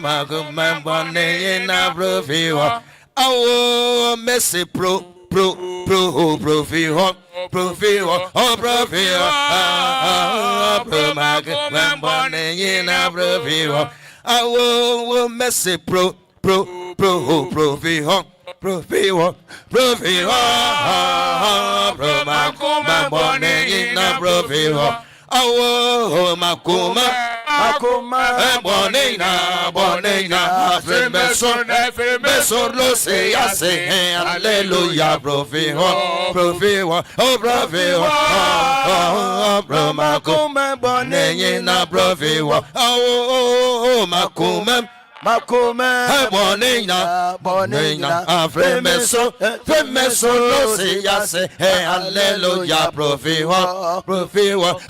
Makuma bone na profiwa. Oh, mercy profiwa. Profiwa. Oh, profiwa. Makuma bone na profiwa. Oh, mercy profiwa. Profiwa. Makuma bone na profiwa. Oh, makuma bonina, fremeson, lo se hace, aleluya, profiwa, oh, profiwa, makuma bonina, profiwa, oh, makuma bonina, fremeson, lo se hace, aleluya, profiwa, oh, profiwa,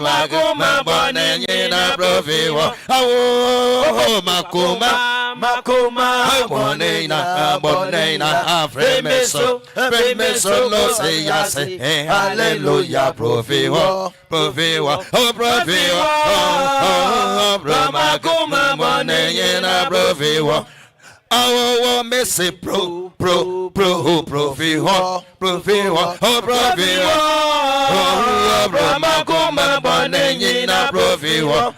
makuma bonina, profiwa, oh, makuma bonina, fremeson, lo se hace, aleluya, profiwa, oh, profiwa, makuma bonina, profiwa. Oh, mercy profiwa, oh, profiwa, makuma bonina, profiwa.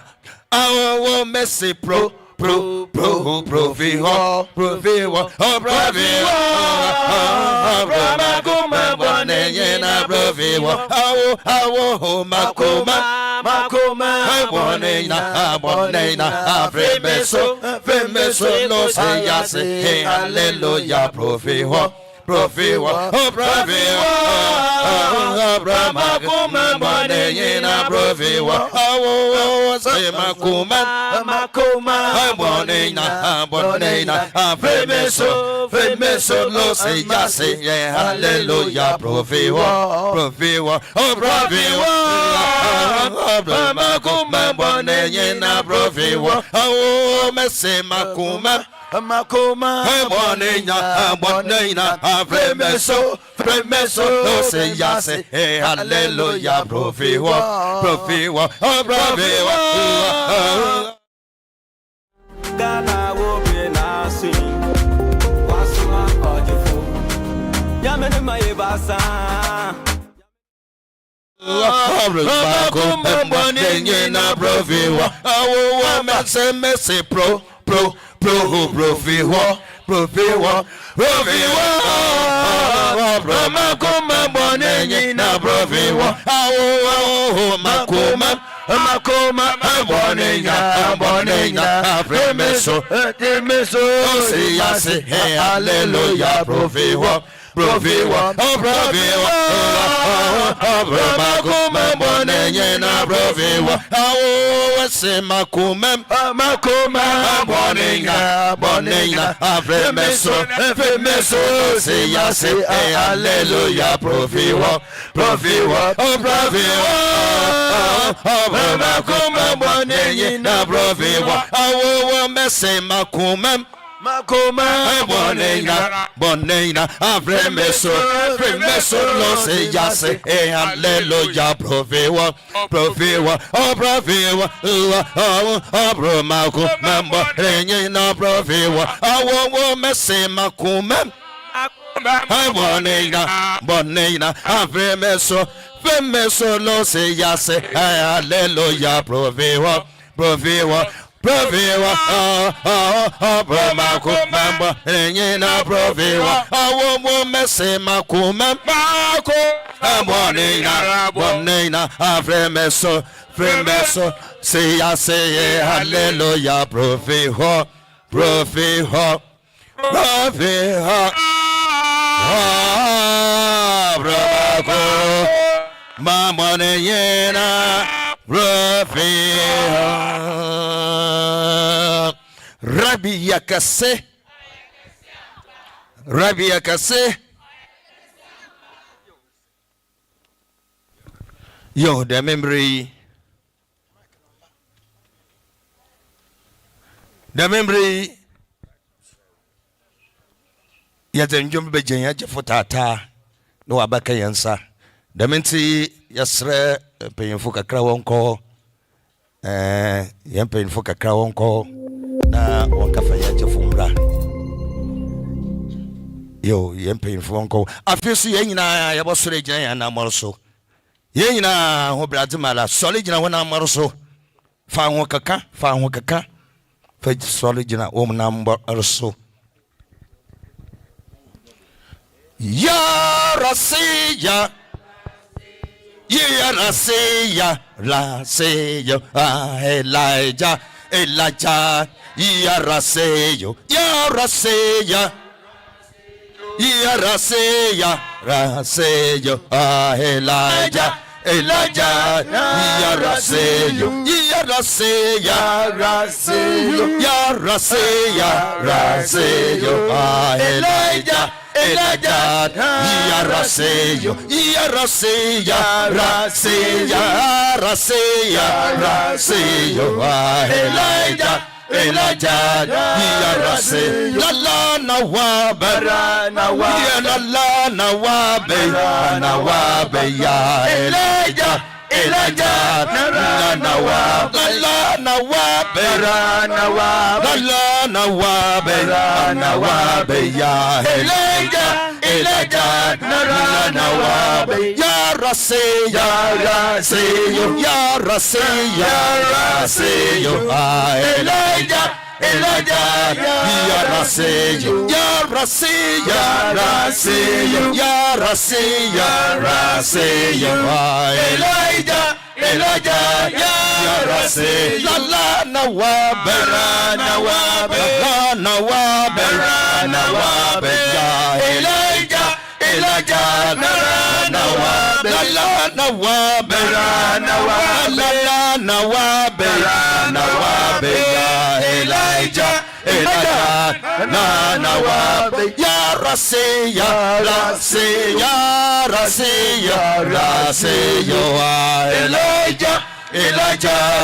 Oh, mercy profiwa, oh, profiwa, makuma bonina, profiwa. Oh, makuma bonina, fremeson, lo se hace, aleluya, profiwa, oh, profiwa, makuma bonina, profiwa. Oh, say makuma bonina, fremeson, lo se hace, aleluya, profiwa, oh, profiwa, makuma bonina, profiwa. Oh, mercy makuma bonina, fremeson, lo se hace, aleluya, profiwa, oh, profiwa. Ghana will be nasi. Wasuma ojifu. Yamene maibasa. Makuma bonina, profiwa. Oh, mercy profiwa. Makuma bonina, profiwa. Oh, makuma bonina, fremeson, se hace, aleluya, profiwa, oh, profiwa, makuma bonina, profiwa. Oh, se makuma bonina, fremeson, se hace, aleluya, profiwa, oh, profiwa, makuma bonina, profiwa. Oh, mercy makuma bonina, fremeson, lo se hace, aleluya, profiwa, oh, profiwa, makuma bonina, profiwa. Oh, mercy makuma bonina, fremeson, lo se hace, aleluya, profiwa, profiwa, makuma bonina, profiwa. Oh, mercy makuma bonina, fremeson, se hace, aleluya, profiwa, mamoneyena, profiwa. Rabbi yakase. Yo, the memory. Yazenjum bejenya jefotata no abaka yansa. Damenti yasre peyemfo kakra wonko Yɛn mpanyinfo kakra wɔnkɔ na wɔnka fa yɛn kyɛfo mmra. Yo, yɛn mpanyinfo wɔnkɔ. Afei so yɛn nyinaa yɛbɔsɔre gyina yɛn anamɔro so. Yɛn nyinaa ho brade mala sɔre gyina wɔn anamɔro so. Fa ho kaka. Fa sɔre gyina wɔn anamɔro so. Ya Rasiya. Ya Rasiya. Rasiya. Elijah. Ya Rasiya. Ya Rasiya. Ya Rasiya. Rasiya. Elijah. Ya Rasiya. Ya Rasiya. Ya Rasiya. Rasiya. Elijah. Ya Rasiya. Ya Rasiya. Rasiya. Elijah, ya Rasiya. La nawabe, ya la nawabe, ya Elijah. La nawabe, ya Elijah. Ya Rasiya. Ya Rasiya. Elijah. Ya Rasiya. Ya Rasiya. Ya Elijah. Ya Rasiya. La nawabe, ya Elijah. Ya Rasiya. Elijah,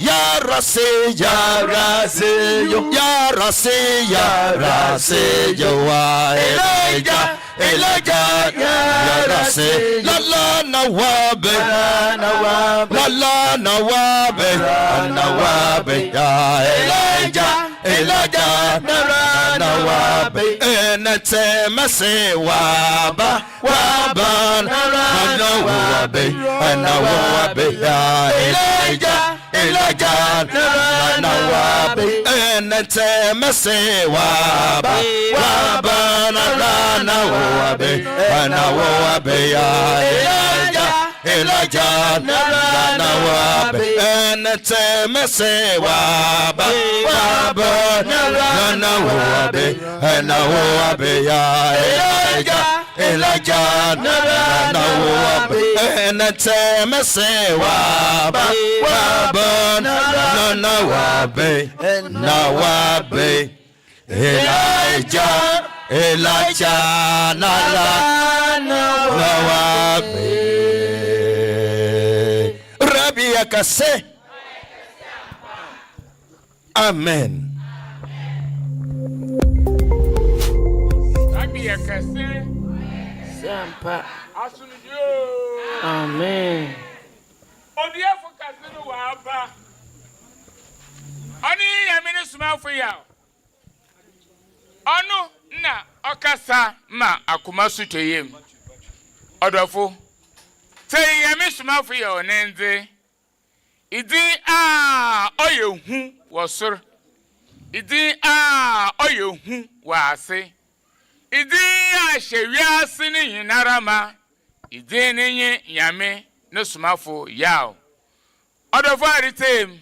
ya Rasiya. Ya Rasiya. Elijah, ya Rasiya. La nawabe, ya Elijah. Enete mese waba, nawabe, ya Elijah. Nawabe, enete mese waba, nawabe, ya Elijah. Nawabe, enete mese waba, nawabe, ya Elijah. Nawabe, enete mese waba, nawabe, Elijah. Nawabe. Rabbi Akase. Amen. Rabbi Akase. Sampa. Asunjo. Amen. Odiafo kase no wa aba. Oni Nyame Somafo ya. Ono na okasa ma akoma sutoyem. Odofo. Say Nyame Somafo ya onenze. Idi oyehu wosor. Idi oyehu wase. Idi ahyewiase ni hinarama. Idi ni Nyame Somafo ya. Odofo aritem.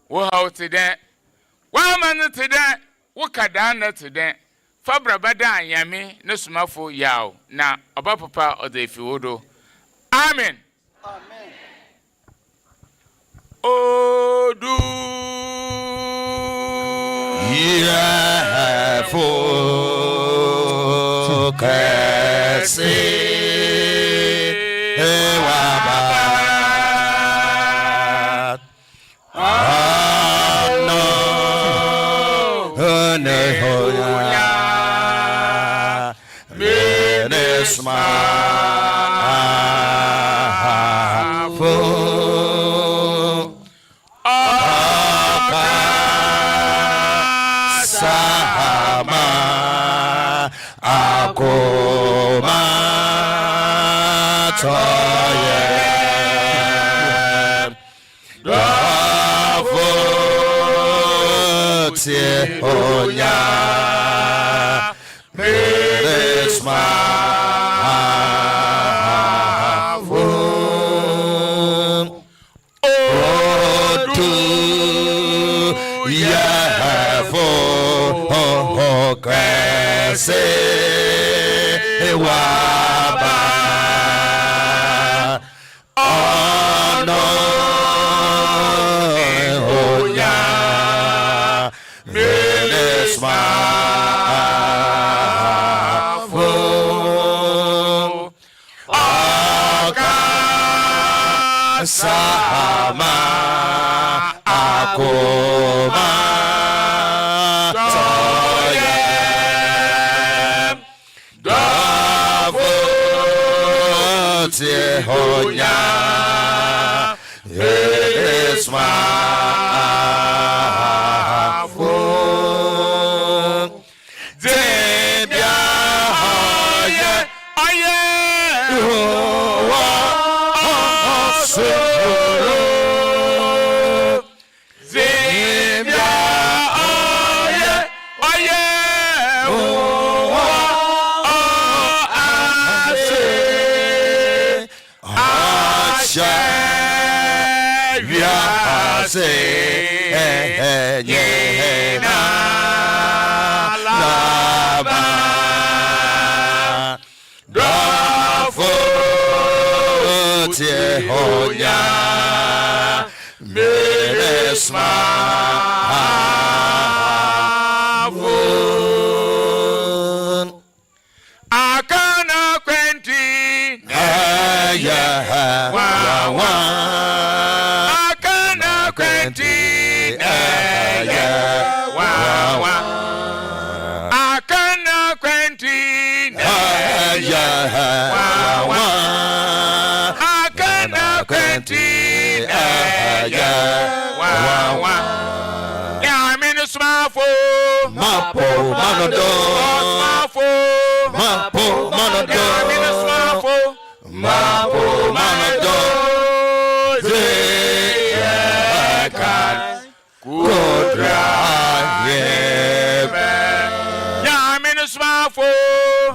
Wo hauti den. Wa man te den. Wo kadana te den. Fabra bada Nyame Somafo ya. Na oba papa odefi wodo. Amen. Amen. Odu Fokasi Ewabat Ano Nehoya Menesma Jehonya Meresma Odu Yafo Kese Waba Ono Onya Meresma Sama Akoma Soyem Davo Jehonya Esma Debia Aye Jehonya Meresma Akana Quenti Akana Quenti Akana Quenti Nyame ne Somafo Mapo Manodo Somafo Mapo Manodo Nyame ne Somafo Mapo Manodo Zekan Kodra Yeme Nyame ne Somafo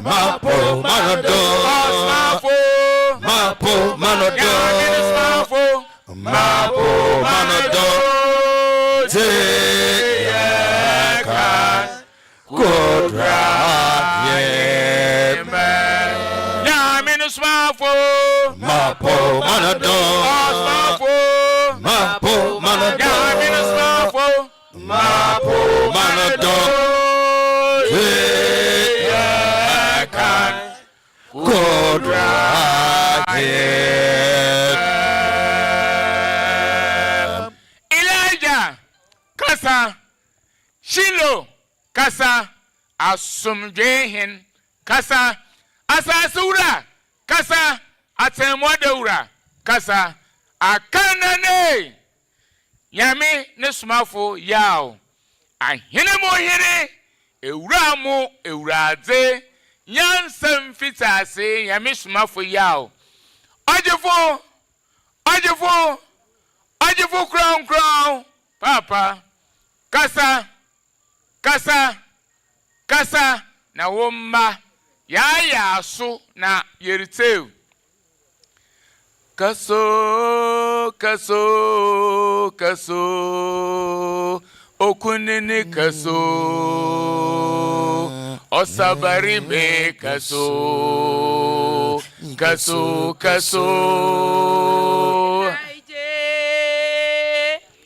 Mapo Manodo Somafo Mapo Manodo Nyame ne Somafo Mapo Manodo Zekan Kodra Yeme Nyame ne Somafo Mapo Manodo Somafo Mapo Manodo Nyame ne Somafo Mapo Manodo Zekan Kodra Kasa Shilo Kasa Asumjehin Kasa Asasura Kasa Atemwadeura Kasa Akanane Nyame ne Somafo Yawoh Ahene mo hene Ewuramu Ewuradze Nyansam fitase Nyame Somafo Yawoh Ajefo Kronkron Papa Kasa na womma ya so na yeritew Kaso okunini kaso osabari me kaso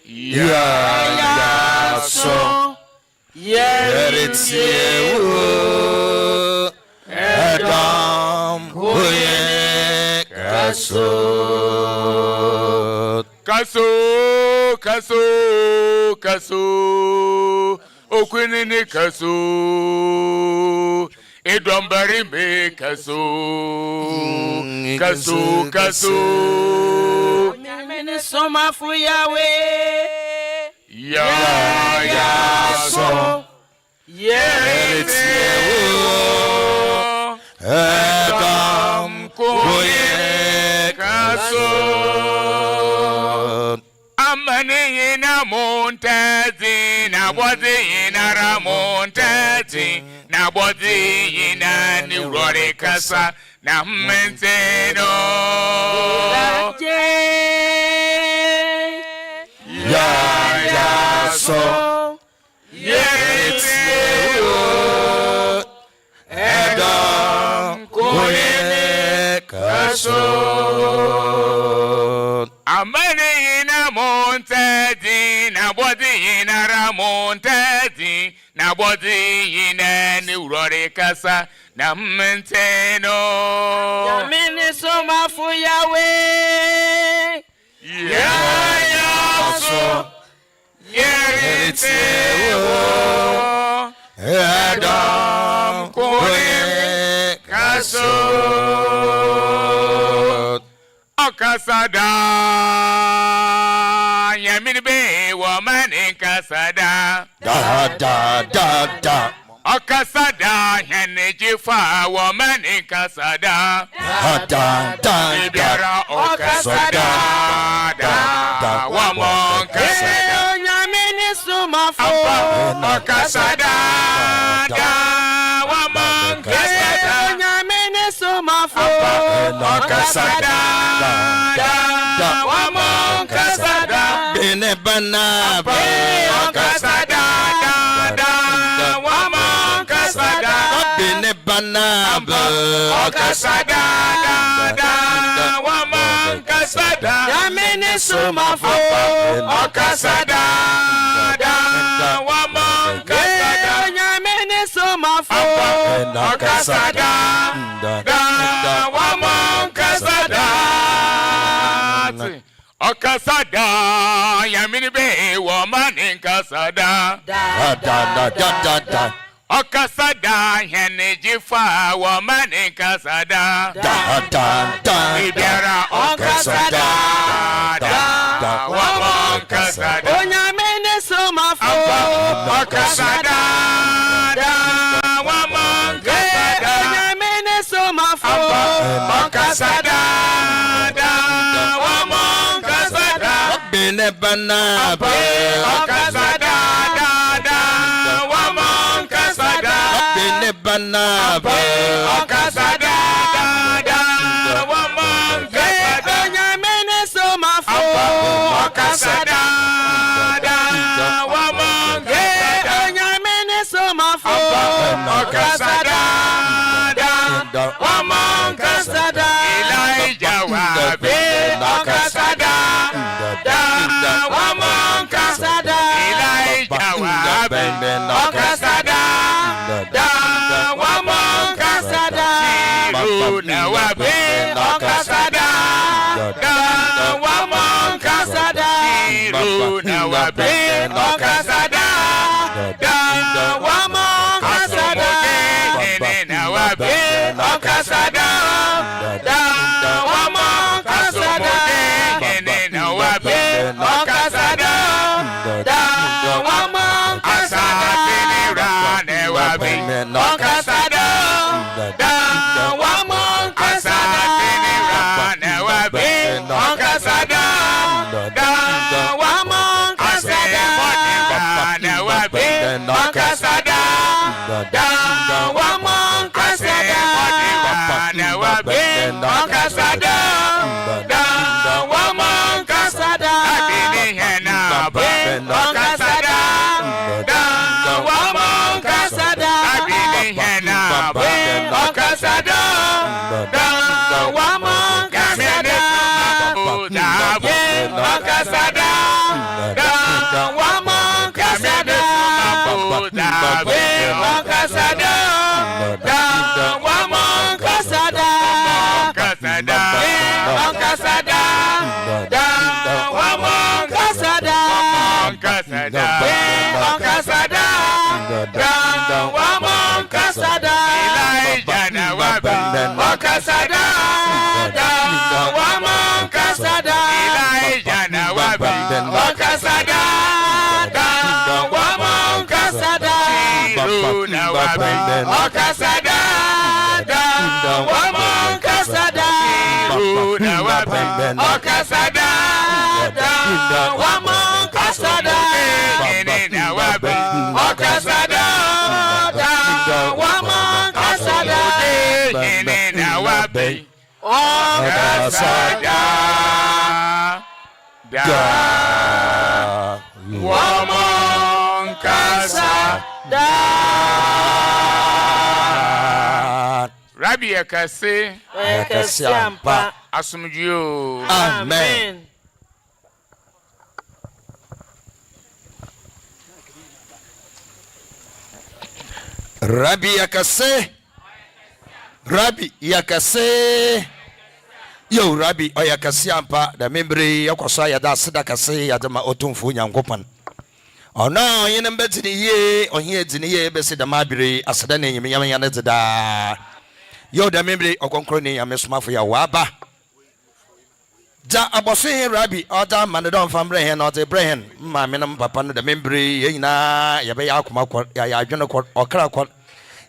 Ya so yeritew Adam huye kaso okunini kaso edombari me kaso Nyame ne Somafo Yahweh Ya so yeritew Adam huye kaso Amani na montazi na body in a montati na body in a new rory casa na menteno ya so yes Edom koye kaso amani ina montedi na body ina ramontedi na body ina neurore kasa na menteno Nyame Somafo Yawoh ya so yeritewo Edom koye kaso okasada yamini be woman in kasada da okasada henejifa woman in kasada biara okasada da woman kasada Nyame Somafo okasada da woman kasada Nyame Somafo okasada da woman kasada bene bana okasada da woman kasada bene bana okasada da woman kasada Nyame Somafo okasada da woman kasada Nyame Somafo okasada da woman kasada okasada yamini be woman in kasada da okasada henejifa woman in kasada biara okasada da woman kasada Nyame Somafo okasada da woman kasada Nyame Somafo okasada da woman kasada bene bana okasada da woman kasada bene bana okasada da woman kasada Nyame Somafo okasada da woman kasada Nyame Somafo okasada da woman kasada Elijah wa be okasada da woman kasada Elijah wa be okasada da woman kasada Kiruna wa be okasada da woman kasada Kiruna wa be okasada da woman kasada Nena wa be okasada da woman kasada Nena wa be okasada da woman kasada Nena wa be okasada da woman kasada Nena wa be okasada da woman kasada Nena wa be okasada da woman kasada Nena wa be okasada da woman kasada Adini hena be okasada da woman kasada Adini hena be okasada da woman kasada da be okasada da woman kasada da be okasada da woman kasada kasada okasada da woman kasada kasada okasada da woman kasada Elijah na wabi okasada da woman kasada Elijah na wabi okasada da woman kasada Kiruna wabi okasada da woman kasada Kiruna wabi okasada da woman kasada Yene na wabe. Okasada da wama kasada. Yene na wabe. Okasada da wama kasada. Rabbi Yakase. Ekasiampa. Asumdue. Amen. Rabbi Yakase. Rabbi Yakase. Yo Rabbi Oyakasiampa da membri yakosa ya da sida kase ya dama otumfu nyankopan. Ono yene mbetini ye ohie dini ye besi da mabiri asada ne nyame nyame yana da. Yo da membri Ɔkrɔnkrɔnyi Nyame Somafo ya waba. Ja abosin Rabbi oda manedon fambre hen na ote brehen ma menam papa no da membri ye nyina ya be yakoma kɔ ya adwene kɔ ɔkra kɔ.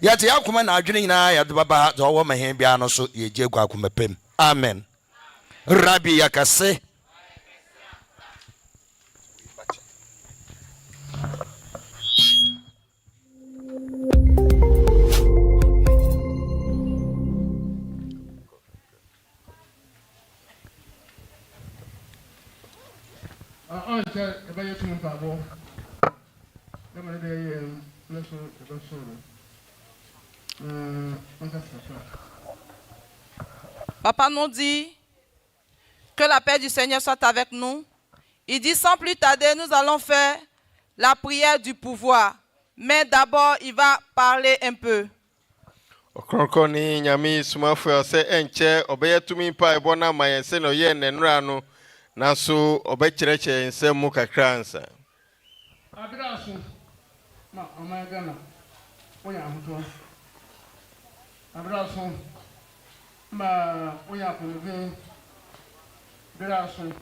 Ya te yakoma na adwene nyina ya do baba do wo mahen bia no so ye je gu akoma pem. Amen. Rabbi Yakase. Papa nous dit que la paix du Seigneur soit avec nous. Il dit sans plus tarder, nous allons faire la prière du pouvoir. Mais d'abord, il va parler un peu. Ɔkrɔnkrɔnyi Nyame Somafo ɔsɛ enche obeyetumi pa ebona mayense no ye nenra no naso obekyerɛkyerɛ nsɛm mu kakra nsa. Abraço. Ma, Gana. Oya hoto. Abraço. Ma, oya kunve. Abraço.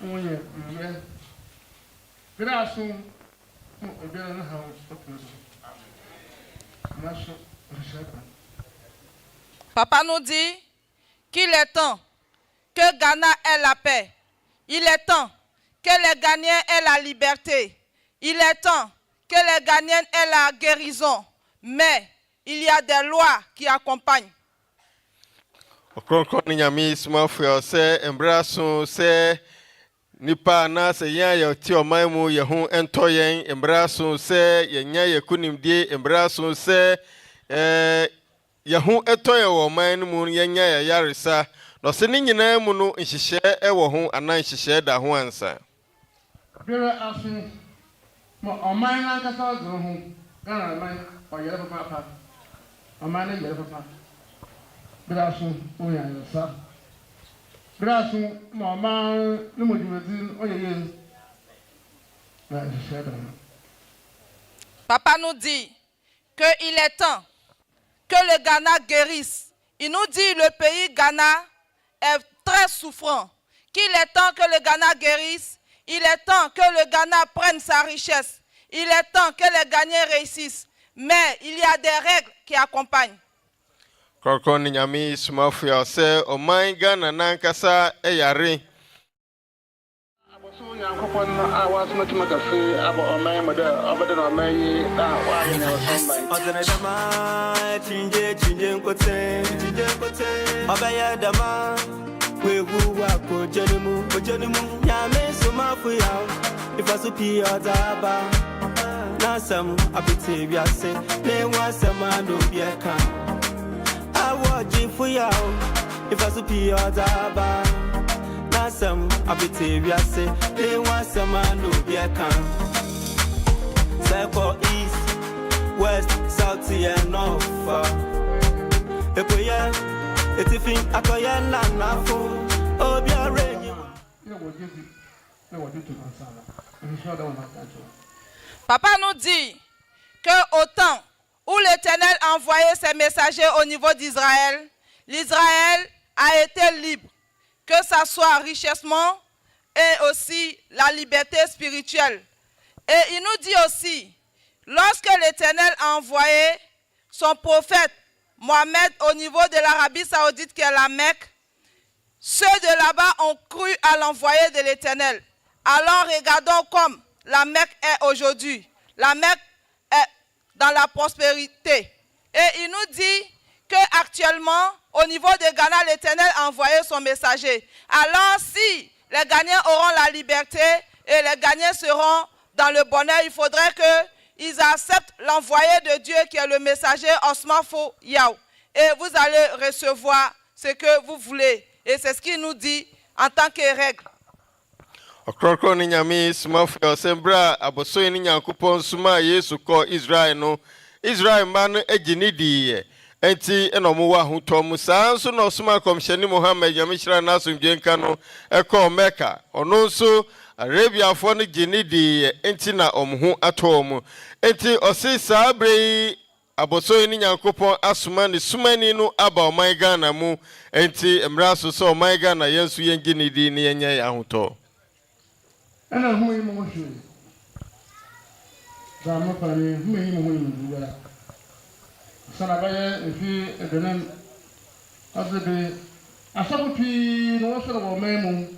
Oya, me. Abraço. Obera na house. Abraço. Papa nous dit qu'il est temps que Ghana ait la paix. Il est temps que les Ghanéens aient la liberté. Il est temps que les Ghanéens aient la guérison. Mais il y a des lois qui accompagnent. Ɔkrɔnkrɔnyi Nyame Somafo ɔsɛ embraso sɛ nipa na sɛ yɛn yɛ ti ɔman mu yɛ ho ɛntɔ yɛn embraso sɛ yɛnya yɛ kunimdie embraso sɛ Yahu etoye wo man mu yenya ya yaresa no se ni nyina mu no nhihye e wo ho anan nhihye da ho ansa Bere asu mo oman na kasa zo ho Ghana man o yere papa oman na yere papa Bere asu o ya yaresa Bere asu mo oman no mo dimedi o yeye na nhihye da Papa nous dit qu'il est temps que le Ghana guérisse. Il nous dit que le pays Ghana est très souffrant. Qu'il est temps que le Ghana guérisse. Il est temps que le Ghana prenne sa richesse. Il est temps que les Ghanéens réussissent. Mais il y a des règles qui accompagnent. Ɔkrɔnkrɔnyi Nyame Somafo ɔsɛ oman Ghana nankasa eyare So yankopon a wasu mutum kafe abo oman mu da abada na oman yi da wa yi na wasan bai Ɔdene dama chinje nkote Ɔbɛyɛ dama wewu wa kojenimu Nyame Somafo yaw Ifa so pi ɔdaba Nasam abete wiase Ne wasam ando bieka Awo jinfu yaw Ifa so pi ɔdaba Nasam abete wiase Ne wasam ando bieka Cycle east, west, south and north. Epoya, etifin akoya na nafo. Obia renyi. Papa nous dit que au temps où l'Éternel a envoyé ses messagers au niveau d'Israël, l'Israël a été libre, que ça soit richessement et aussi la liberté spirituelle. Et il nous dit aussi, lorsque l'Éternel a envoyé son prophète Mohamed au niveau de l'Arabie Saoudite qui est la Mecque, ceux de là-bas ont cru à l'envoyé de l'Éternel. Alors regardons comme la Mecque est aujourd'hui. La Mecque est dans la prospérité. Et il nous dit qu'actuellement, au niveau de Ghana, l'Éternel a envoyé son messager. Alors, si les Ghanéens auront la liberté et les Ghanéens seront dans le bonheur, il faudrait qu'ils acceptent l'envoyé de Dieu qui est le messager Somafo Yawoh. Et vous allez recevoir ce que vous voulez. Et c'est ce qu'il nous dit en tant que règle. Ɔkrɔnkrɔnyi Nyame Somafo Sembra abosoye ni Nyankopɔn suma Yesu kɔ Israel no Israel man agini diye enti enomo wa hutɔ mu saa nso na osuma komhyɛni Muhammad Nyame hyira na asomdwenka no ɛkɔ Mecca ɔno nso Arabia fo no gini diye enti na ɔmo atɔ mu enti ɔse saa bre abosoye ni Nyankopɔn asuma ne sumani no aba ɔman Ghana mu enti emra so so ɔman Ghana yenso yengini di ne yenya ya hutɔ. Ana hu yi mo hwe. Da mo pa ni hu yi mo hu yi sana baye efi edenem azebe asabuti no so ro memu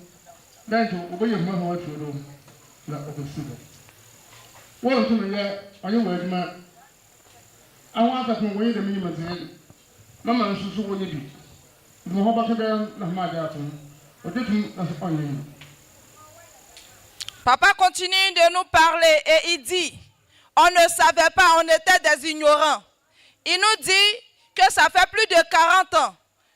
danto oboye hu ho atwo do na obesudo won tun ye ayi wo aduma awon asafun wo yi de mi mazin mama nsusu wo ni bi mo ho ba ke be na ma ja tun odetum na so onye. Papa continue de nous parler et il dit, on ne savait pas, on était des ignorants. Il nous dit que ça fait plus de 40 ans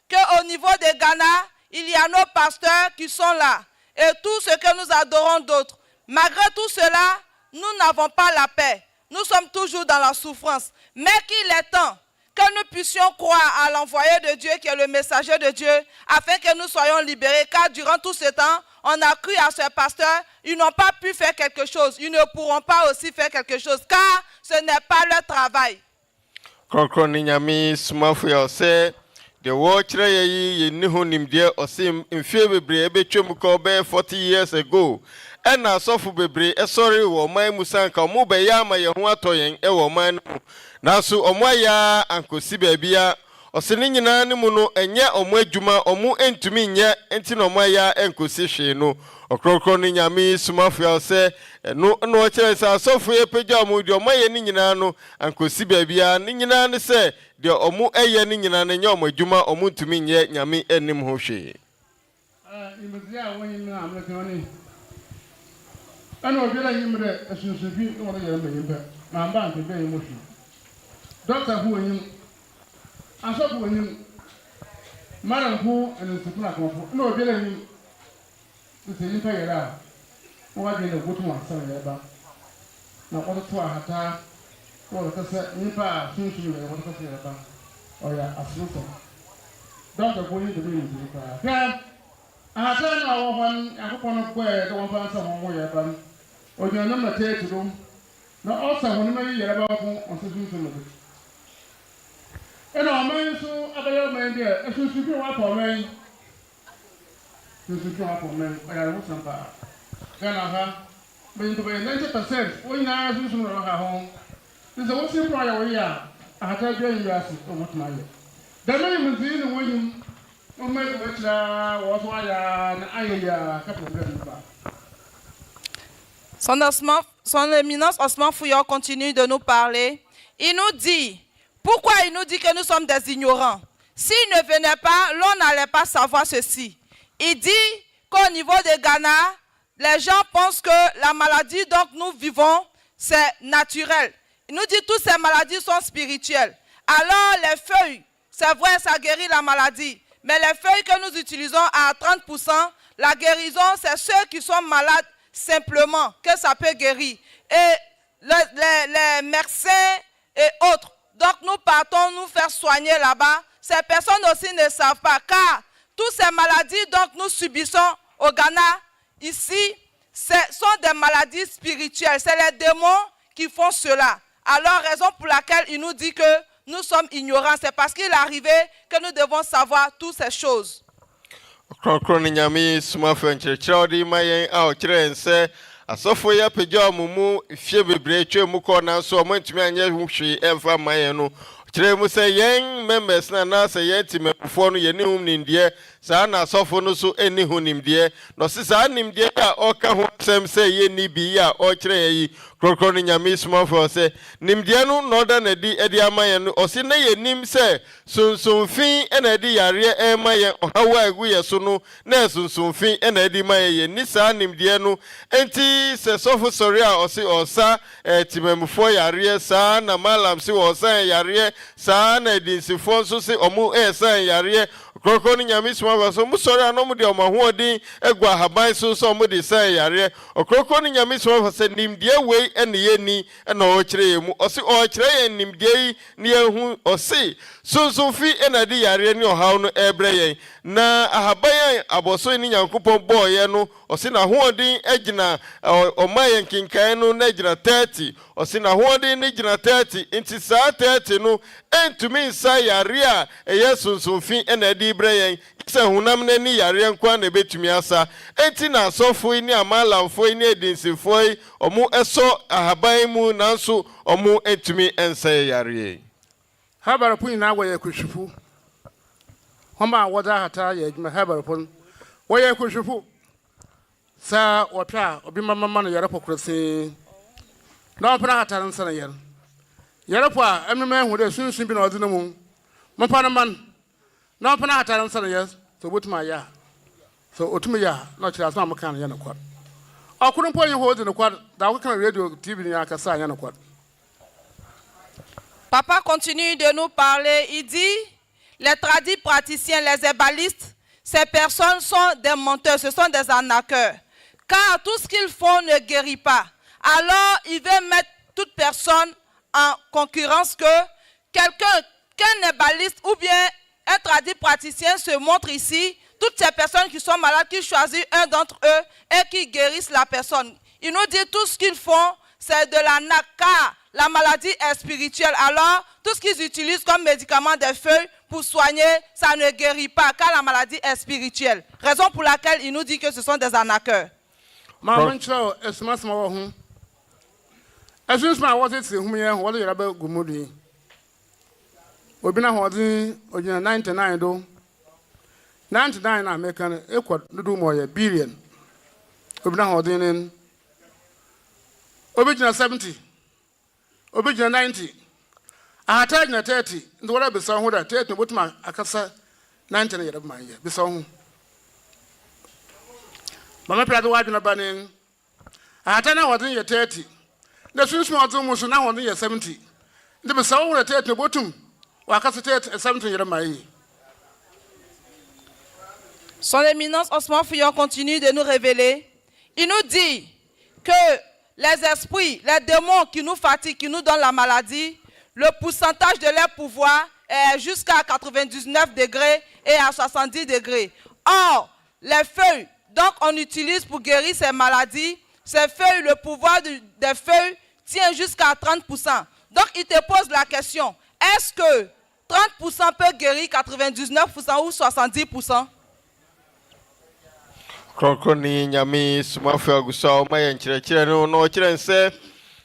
qu'au niveau de Ghana, il y a nos pasteurs qui sont là. Et tout ce que nous adorons d'autres. Malgré tout cela, nous n'avons pas la paix. Nous sommes toujours dans la souffrance. Mais qu'il est temps que nous puissions croire à l'envoyé de Dieu qui est le messager de Dieu afin que nous soyons libérés. Car durant tout ce temps, on a cru à ce pasteur, ils n'ont pas pu faire quelque chose. Ils ne pourront pas aussi faire quelque chose car ce n'est pas leur travail. Ɔkrɔnkrɔnyi Nyame Somafo ɔsɛ de wo kyerɛ yi ni ho nimdeɛ ɔsɛ mfie bebree ebetwam kɔ bɛyɛ 40 years ago ɛna asɔfo bebree ɛsɔre wɔ ɔman mu sanka ɔmo bɛyɛ ama yɛn ho atɔ yɛn ɛwɔ ɔman no mu nanso ɔmo ayɛ ankosi baabia ɔsɛ ne nyinaa ne mu no ɛnyɛ ɔmo adwuma ɔmo entumi nyɛ enti na ɔmo ayɛ ankosi hwee no Ɔkrɔnkrɔnyi Nyame Somafo ɔsɛ no ɔkyerɛ sɛ asɔfo yɛ pagya ɔmo de ɔmo ayɛ ne nyinaa no ankosi baabia ne nyinaa ne sɛ de ɔmo ɛyɛ ne nyinaa ne nyɛ ɔmo adwuma ɔmo ntumi nyɛ Nyame anim ho hwee. Imezia woni na amletoni. Ana obira yimre asunsufi no wona yere mbayimba. Na amba nke be yimofi. Doctor hu enyim. Asɔfo enyim. Mara hu ensufu na konfo. Na obira enyim. Tse yi fa yere a. Wo wa de na gotu wa sa yere ba. Na ko to ahata. Ko ka se nipa sunsu yere wo ka se yere ba. Oya asuso. Doctor ko yi de be yi fa. Ahata na wo hon akopon ko e de won fa sa mo yere ba. Ojo na ma te tudo. Na osa hon ma yere ba ko on se sunsu no. Ena man so abayo man de esunsu bi wa po man. Sunsu wa po man. Oya wo san pa. Gana ha. Ben to be 90% wo ina sunsu no ha ho. Nse wo si pro ya wo ya. Ahata bi yin ya si o mo tuma ye. Da me mu zi ni wo yin. O me ko tira wo so ya na ayaya ka problem ba. Son éminence Somafo Yawoh continue de nous parler. Il nous dit, pourquoi il nous dit que nous sommes des ignorants? S'il ne venait pas, l'on n'allait pas savoir ceci. Il dit qu'au niveau de Ghana, les gens pensent que la maladie dont nous vivons, c'est naturel. Il nous dit que toutes ces maladies sont spirituelles. Alors les feuilles, c'est vrai, ça guérit la maladie. Mais les feuilles que nous utilisons à 30%, la guérison, c'est ceux qui sont malades simplement que ça peut guérir. Et les médecins et autres, donc nous partons nous faire soigner là-bas. Ces personnes aussi ne savent pas, car toutes ces maladies dont nous subissons au Ghana, ici, ce sont des maladies spirituelles. C'est les démons qui font cela. Alors, raison pour laquelle il nous dit que nous sommes ignorants, c'est parce qu'il est arrivé que nous devons savoir toutes ces choses. Ɔkrɔnkrɔnyi Nyame Somafo nkyerɛkyerɛ ɔde ma yɛn a ɔkyerɛ nsɛ asɔfo yɛ pagya ɔmo mu fie bebree twa mu kɔ nanso ɔmo ntumi anyɛ ho hwee ɛmfa ma yɛn no ɔkyerɛ mu sɛ yɛn members na sɛ yɛn timafufoɔ no yɛne ho nimdeɛ saa na asɔfo no so ɛne ho nimdeɛ na ɔse saa nimdeɛ a ɔka ho sem say ye ni bi ya o kire yi Ɔkrɔnkrɔnyi Nyame Somafo say nimdeɛ no no da na di edi amaye no osi na ye nim say sunsumfin ena di yare emaye ohawa egu ye so no na sunsumfin ena di maye ye ni saa nimdeɛ no enti se sɔfo sɔre a osi osa timamfo yare saa na malam si osa yare saa na edinsifo nso si omu san yare Ɔkrɔnkrɔnyi Nyame Somafo so mu sɔre anom de omahoɔden egu ahaban so so omu de san yare Ɔkrɔnkrɔnyi Nyame Somafo se nimdeɛ wei ene ye ni ena o kire ye mu osi o kire ye nimdeɛ yi ne ehu osi sunsumfi ena di yare ni ohaw no ebre ye na ahaban aboso ni Nyankopɔn boye no osi na hoɔden agina omaye nkinkan no na agina 30 osi na hoɔden ni gina 30 inti saa 30 no entumi nsa yare a eye sunsumfi ena di bre ye se hunam na ni yare nkwa na betumi asa enti na asɔfo ni amalamfo ni edinsifo omu eso ahaban mu nanso omu entumi ensa yare Habarapun na waye kushufu. Homa wada hata ye juma habarapun. Waye kushufu. Sa wapya obi mama no yarapo krese. Na opra hata nsa na yer. Yarapo a ememe hu de sunsun bi na odi no mu. Mpa na man. Na opra hata nsa na yer. So botuma ya. So otumi ya na kira so amaka na ya na kwad. Akurun po ye ho odi no kwad. Da ko kan radio TV ni akasa ya na kwad. Papa continue de nous parler. Il dit, les tradis praticiens, les ébalistes, ces personnes sont des menteurs, ce sont des arnaqueurs. Car tout ce qu'ils font ne guérit pas. Alors, il veut mettre toute personne en concurrence que qu'un ébaliste ou bien un tradit praticien se montre ici. Toutes ces personnes qui sont malades, qui choisissent un d'entre eux et qui guérissent la personne. Il nous dit tout ce qu'ils font, c'est de l'arnaque, car la maladie est spirituelle. Alors, tout ce qu'ils utilisent comme médicament des feuilles pour soigner, ça ne guérit pas, car la maladie est spirituelle. Raison pour laquelle il nous dit que ce sont des arnaqueurs. Obijina 70 obijina 90 ahata na 30 ndwara bisa hu da 30 botuma akasa 90 na yere man ye bisa hu mama prado waduna banen ahata na wadin ye 30 na sunsun wadin mu so na wadin ye 70 ndi bisa hu da 30 botum wa akasa 30 70 yere man ye. Son éminence Osman Fillon continue de nous révéler. Il nous dit que les esprits, les démons qui nous fatiguent, qui nous donnent la maladie, le pourcentage de leur pouvoir est jusqu'à 99 degrés et à 70 degrés. Or, les feuilles, donc on utilise pour guérir ces maladies, ces feuilles, le pouvoir des feuilles tient jusqu'à 30%. Donc, il te pose la question, est-ce que 30% peut guérir 99% ou 70%? Ɔkrɔnkrɔnyi Nyame Somafo agusa ma ye nkyerɛkyerɛ no no ɔkyerɛ nse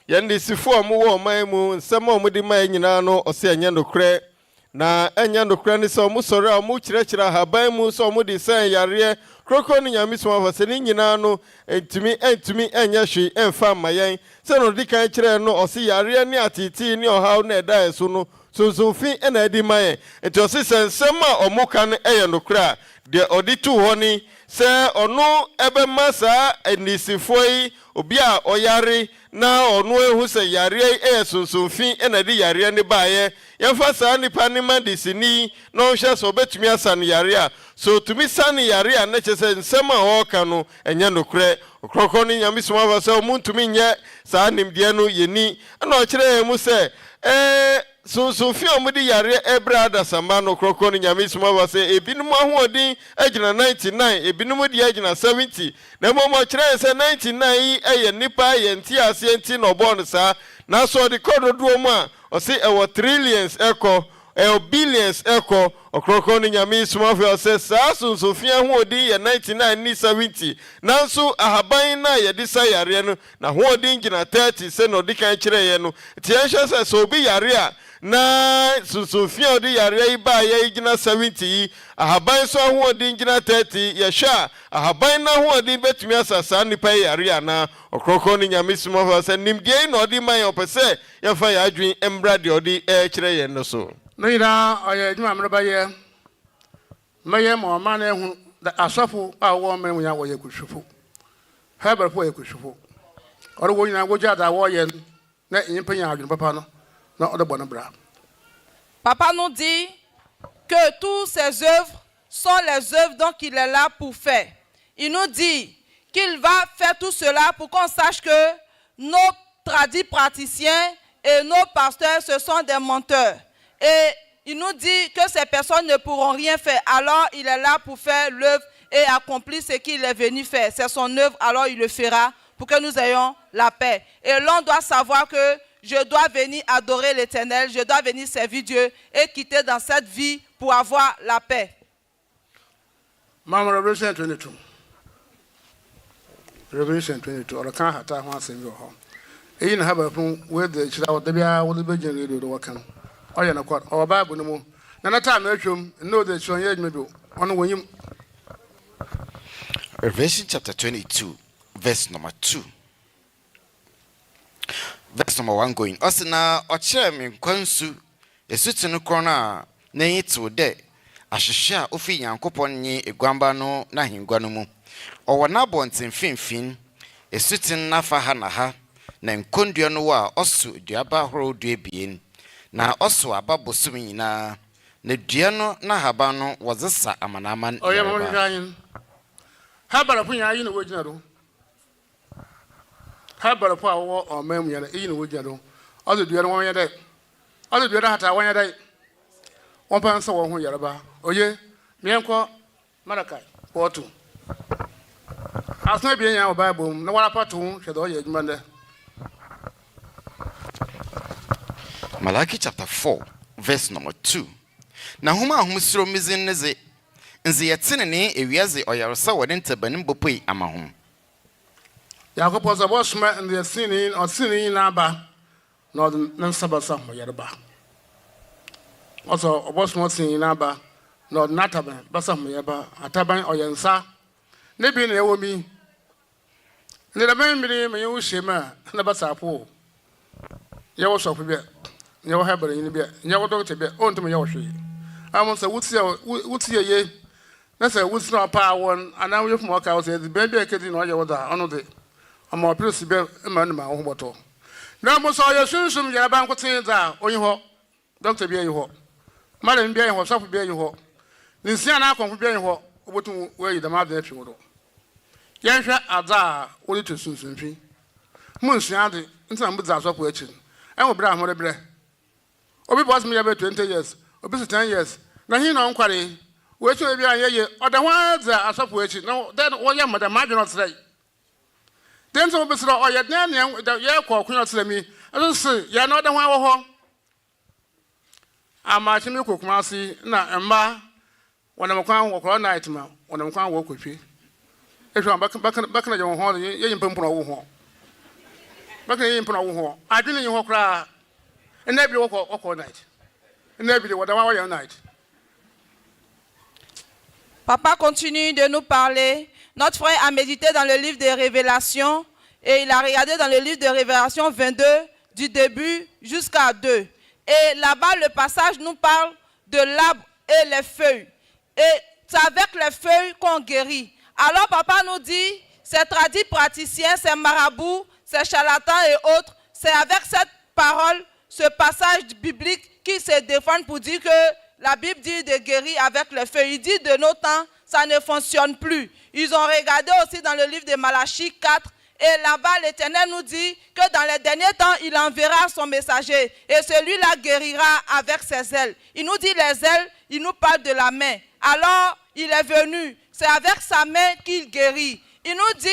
yɛnde sifo a mo wɔ man mu nsɛm a mo di ma nyina no ɔse anya nokorɛ na anya nokorɛ ne sɛ mo sɔre a mo kyerɛkyerɛ haban mu sɛ mo di sɛn yare Ɔkrɔnkrɔnyi Nyame Somafo sɛ ne nyina no entumi anya hwe emfa ma yɛn sɛ no di kan kyerɛ no ɔse yare ne atiti ne ɔhaw na ɛda so no sunsumfin ɛna adi ma yɛn enti ɔse sɛ nsɛm a ɔmo ka no ɛyɛ nokorɛ a deɛ ɔde tu hɔ ni sɛ ɔno ɛbɛma saa anisifo yi obi a ɔyare na ɔno ehu sɛ yare ɛyɛ sunsumfin ɛna de yare ne baayɛ yɛmfa saa nipa ne ma de sini na ɔhwɛ sɛ ɔbɛtumi asa no yare a so tumi sa ne yare a na kyerɛ sɛ nsɛm a ɔɔka no ɛnyɛ nokorɛ Ɔkrɔnkrɔnyi Nyame Somafo sɛ ɔmo ntumi nyɛ saa nimdeɛ no yɛni ɛna ɔkyerɛ yɛn mu sɛ sunsumfin a mudi yare ebra da samba no Ɔkrɔnkrɔnyi Nyame Somafo sɛ ebinom ahoɔden agina 99 ebinom di agina 70 na mmom ɔkyerɛ sɛ 99 yi ɛyɛ nipa yɛ nti ase nti na ɔbɔ no saa na so ɔde kɔdodoɔ mu a ɔse ɛwɔ trillions ɛkɔ ɛwɔ billions ɛkɔ Ɔkrɔnkrɔnyi Nyame Somafo sɛ saa sunsumfin ahoɔden yɛ 99 ni 70 nanso ahaban na yɛde sa yare no na ahoɔden gina 30 sɛ na ɔde kan kyerɛ yɛ no tie hyɛ sɛ so obi yare a na susufia odi yare yi ba ye gina 70 ahaban so ho odi gina 30 ye hwa ahaban na ho odi betumi asasa nipa yare ana Ɔkrɔnkrɔnyi Nyame Somafo sɛ nimdie na odi man opese ye fa ya adwen embra de odi kire ye no so no ira oye dwuma mreba ye maye mo ma na ehu asofo a wo mre munya wo ye kuhwefo heber po ye kuhwefo oro wo nyina wo jada wo ye na nyimpa nya adwen papa no na ode bo no bra. Papa nous dit que toutes ses œuvres sont les œuvres donc il est là pour faire. Il nous dit qu'il va faire tout cela pour qu'on sache que nos tradis praticiens et nos pasteurs, ce sont des menteurs. Et il nous dit que ces personnes ne pourront rien faire. Alors il est là pour faire l'œuvre et accomplir ce qu'il est venu faire. C'est son œuvre, alors il le fera pour que nous ayons la paix. Et l'on doit savoir que je dois venir adorer l'Éternel, je dois venir servir Dieu et quitter dans cette vie pour avoir la paix. Revelation 22. Revelation 22. Or can hata ho asem yo ho. Eyi na haba fun we de chira wo de bia wo de be jere do wo kan. Oye na kwat. O Bible no mu. Na na time atwom no de chon ye adwuma bi. Ono wonyim. Revelation chapter 22 verse number 2. Verse number 1 going. Osina ochere me kwansu esuti no krona na yitu de ahwehwe a ofi Yankopon nye egwamba no na hingwa no mu. Owo na bonten finfin esuti na fa ha na ha na nkondua no wa osu duaba horo duabien na osu aba bosum nyina na dua no na haba no wozesa amanaman. Oye mo nyanyin. Habara fu nyanyin wo gina do. Habara fu awo o mem yana eyi no wo gina do. Ozo dua no won yede. Ozo dua hata won yede. Won pan so won ho yaraba. Oye mienko Malakai 4:2. Asna bi nya wo Bible na wara pato hwe do ye adwuma nde. Malachi chapter 4 verse number 2. Na huma ahumsiro mizin neze nze yetene ne ewiaze oyaresa wode ntabanim bopoi amahum. Yakob so bosma nde sinin na ba no nan sabasa mo yarba. Also obosma sinin na ba no nataban basa mo yarba ataban oyensa ne bi na ewo mi ne da ban mi me yo shema na basa po yawo so pe be yawo ha bare ni be yawo doctor be on to me yawo hwe amon sa wuti ye na sa wuti na pa won ana wo fu mo ka wo se be be kedi na yawo da ono de ama presi be ma na ho boto na mo so ye sunsun ya ban ko tin da onyi ho doctor be yi ho mare be yi ho safu be yi ho ni sia na akon be yi ho obotu we yi da ma da twi wo do yen hwe ada wo to sunsun fi mun sia de nta mbu za so ko achi en wo bra mo de bre obi boss me ya be 20 years obi 10 years na hi na nkware we so bi an ye oda ho za asofo achi na then wo ye madam ma dwon trai then so be so o ye na ye ko kun trai mi so ya na oda ho awo ho ama chi mi kokuma si na emma wona mkwan wo kro night ma wona mkwan wo kotwe ehwa bakana je wo ho ye yimpempono wo ho bakana ye yimpempono wo ho adwene ye ho kra na bi wo ko night na bi wo da wa ye night. Papa continue de nous parler. Notre frère a médité dans le livre des Révélations et il a regardé dans le livre de Révélations 22 du début jusqu'à 2. Et là-bas, le passage nous parle de l'arbre et les feuilles. Et c'est avec les feuilles qu'on guérit. Alors papa nous dit, ces tradis praticiens, ces marabouts, ces charlatans et autres, c'est avec cette parole, ce passage biblique qui se défendent pour dire que la Bible dit de guérir avec les feuilles. Il dit de nos temps, ça ne fonctionne plus. Ils ont regardé aussi dans le livre de Malachie 4. Et là-bas, l'Éternel nous dit que dans les derniers temps, il enverra son messager. Et celui-là guérira avec ses ailes. Il nous dit les ailes, il nous parle de la main. Alors, il est venu. C'est avec sa main qu'il guérit. Il nous dit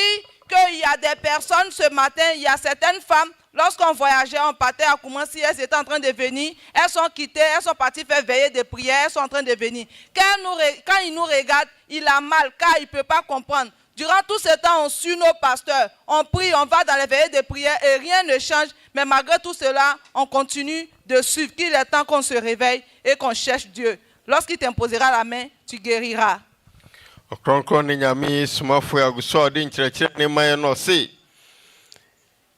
qu'il y a des personnes ce matin, il y a certaines femmes, lorsqu'on voyageait, on partait à Koumansi, elles étaient en train de venir, elles sont quittées, elles sont parties faire veiller des prières, elles sont en train de venir. Quand il nous regarde, il a mal, car il ne peut pas comprendre. Durant tout ce temps, on suit nos pasteurs, on prie, on va dans les veillées de prière et rien ne change. Mais malgré tout cela, on continue de suivre, qu'il est temps qu'on se réveille et qu'on cherche Dieu. Lorsqu'il t'imposera la main, tu guériras. Ɔkrɔnkrɔnyi Nyame Somafo aguso ɔde nkyerɛkyerɛ ne man no se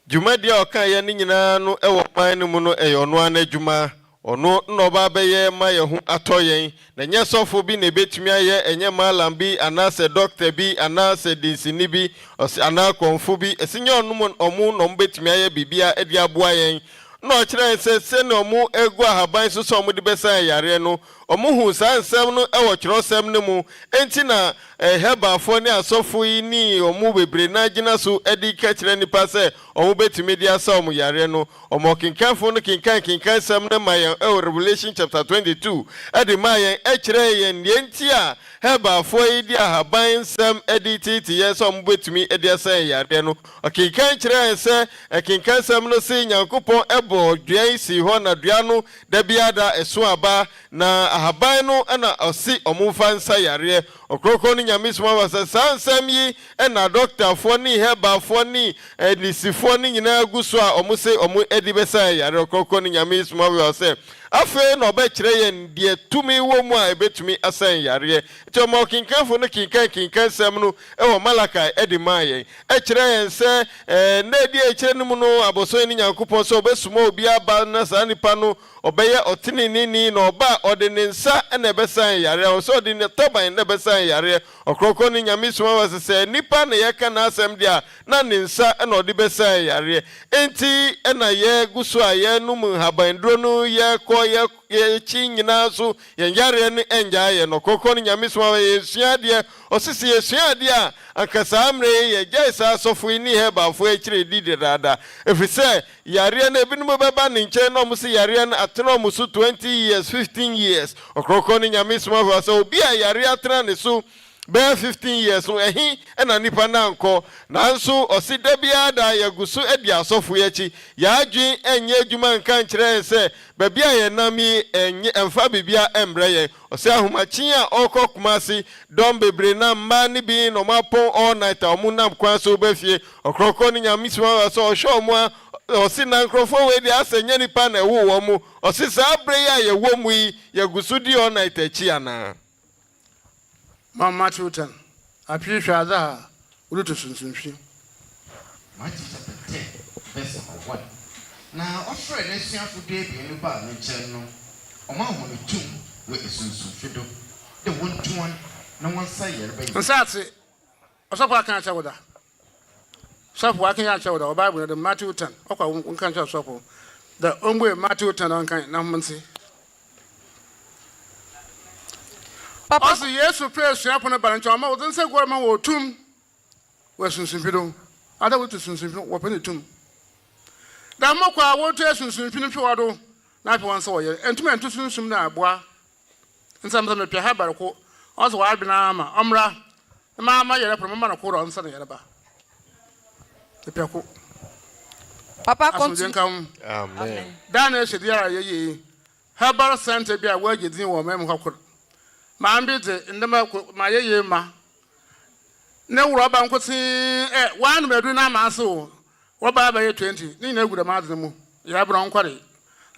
dwumadi a ɔka yɛ ne nyinaa no ɛwɔ man no mu no ɛyɛ ɔno ana adwuma ɔno na ɔba bɛyɛ ma yɛ ho atɔ yɛn na nyɛ sɔfo bi na ebetumi ayɛ ɛnyɛ malam bi anaasɛ doctor bi anaasɛ dinsini bi anaa kɔnfo bi ɛsinyɛ ɔmo na ɔmo betumi ayɛ bibia ɛde aboa yɛn na ɔkyerɛ sɛ sɛ na ɔmo egu ahaban so sɛ ɔmo de bɛsan yare no ɔmo hu saa nsɛm no ɛwɔ kyerɛwsɛm no mu enti na hebaafo ne asɔfo yi ni ɔmo bebre na gyina so ɛde ka kyerɛ nipa sɛ ɔmo betumi de asa ɔmo yare no ɔmo kinkanfo no kinkan sɛm no ma yɛn ɛwɔ Revelation chapter 22 ɛde ma yɛn ɛkyerɛ yɛn nti a hebaafo yi de ahaban nsɛm ɛde titi yɛ sɛ ɔmo betumi ɛde asa yare no ɔkinkan kyerɛ yɛn sɛ ɛkinkan sɛm no se Nyankopɔn ɛbɔ dua yi si hɔ na dua no da biada ɛso aba na ahaban no ɛna ɔsi ɔmo mfa nsa yareɛ ɔkrɔkrɔ no Nyame Somafo sɛ saa nsɛm yi ɛna dɔktafoɔ ne hebafoɔ ne nisifoɔ ne nyinaa gu so a ɔmo se ɔmo ɛde bɛsa yare ɔkrɔkrɔ no Nyame Somafo sɛ afei na ɔbɛkyerɛ yɛn deɛ tumi wɔ mu a ɛbɛtumi asan yareɛ nti ɔmo kinkanfo no kinkan sɛm no ɛwɔ Malakai ɛde maa yɛn ɛkyerɛ yɛn sɛ na ɛdi ɛkyerɛ no mu no abɔsɔn ne Nyankopɔn sɛ ɔbɛsoma obi aba na saa nipa no ɔbɛyɛ ɔtenenini na ɔba ɔde ne nsa ɛna ɛbɛsan yareɛ ɔsɛ ɔde ne tɔban na ɛbɛsan yareɛ ɔkrɔkrɔ no Nyame Somafo sɛ nipa na yɛka n'asɛm deɛ a na ne nsa ɛna ɔde bɛsan yareɛ enti ɛna yɛ gu so a yɛnum nhabanduro no yɛkɔ yɛkyi nyinaa so yɛn yareɛ no ɛngyaa yɛ no ɔkrɔkrɔ no Nyame Somafo yɛsua adeɛ ɔsisi yɛsua adeɛ a anka saa mmerɛ yɛgyae saa asɔfo yi ne hebaafo akyire di dadaada ɛfiri sɛ yareɛ no ebinom bɛba ne nkyɛn na ɔmo sɛ yareɛ no atena ɔmo so 20 years 15 years ɔkrɔkrɔ no Nyame Somafo sɛ obi a yareɛ atena ne so bɛyɛ 15 years no ɛhi ɛna nipa nankɔ nanso ɔsi da biara da yɛgu so adi asɔfo yi akyi yɛadwen ɛnyɛ adwuma nka nkyerɛ yɛn sɛ baabi a yɛnam yi ɛmfa bibia ɛmbrɛ yɛn ɔsɛ ahomakyen a ɔkɔ Kumasi dɔm bebree na mmaa ne bi na ɔmo apɔn all night a ɔmo nam kwan so bɛfie ɔkrɔkrɔ no Nyame Somafo sɛ ɔhwɛ ɔmo a ɔsi na nkurɔfoɔ wei deɛ asɛ nyɛ nipa na ɛwo wɔn mu ɔsi saa abere yi a yɛwɔ mu yi yɛgu so di all night akyi anaa Mama Chutan, a pure shada, Rutus and Sunshi. Matthew chapter 10 verse 1 na ɔfrɛ n'asuafo do ebien ba ne nkyɛn no ɔma wɔn no tum wɔ esunsunfi do de wɔn tuan na wɔn nsa yɛrɛ bɛyɛ Nsate, ɔsɔfo aka akyɛ woda. Sɔfo aka akyɛ woda, ɔbaa bu Matthew 10, ɔkwa wɔn kan kyɛ sɔfo. Da ɔmwe Matthew 10 ɔnkan na mmansi. Papa, Also, yes, to pray, Shrap on a branch, or more than say, Gorman or tomb was Sunsimpido. Other way to Sunsimpido, open the tomb. Damokwa, what to Sunsimpido, not once a year, and to men to Sunsum now, bois. And some of the Pihabako, also I've been armor, Umra, the mamma, you're a man of quarter on Sunday. The Piaco. Papa, Come. amen Daniel said, yeah, ye. Herbal Santa be a word you didn't want me. Mambite ndema maye ma ne wuro ba nkosi one medu na maso wo ba ba 20 ni na gura maadze mu ya bro nkware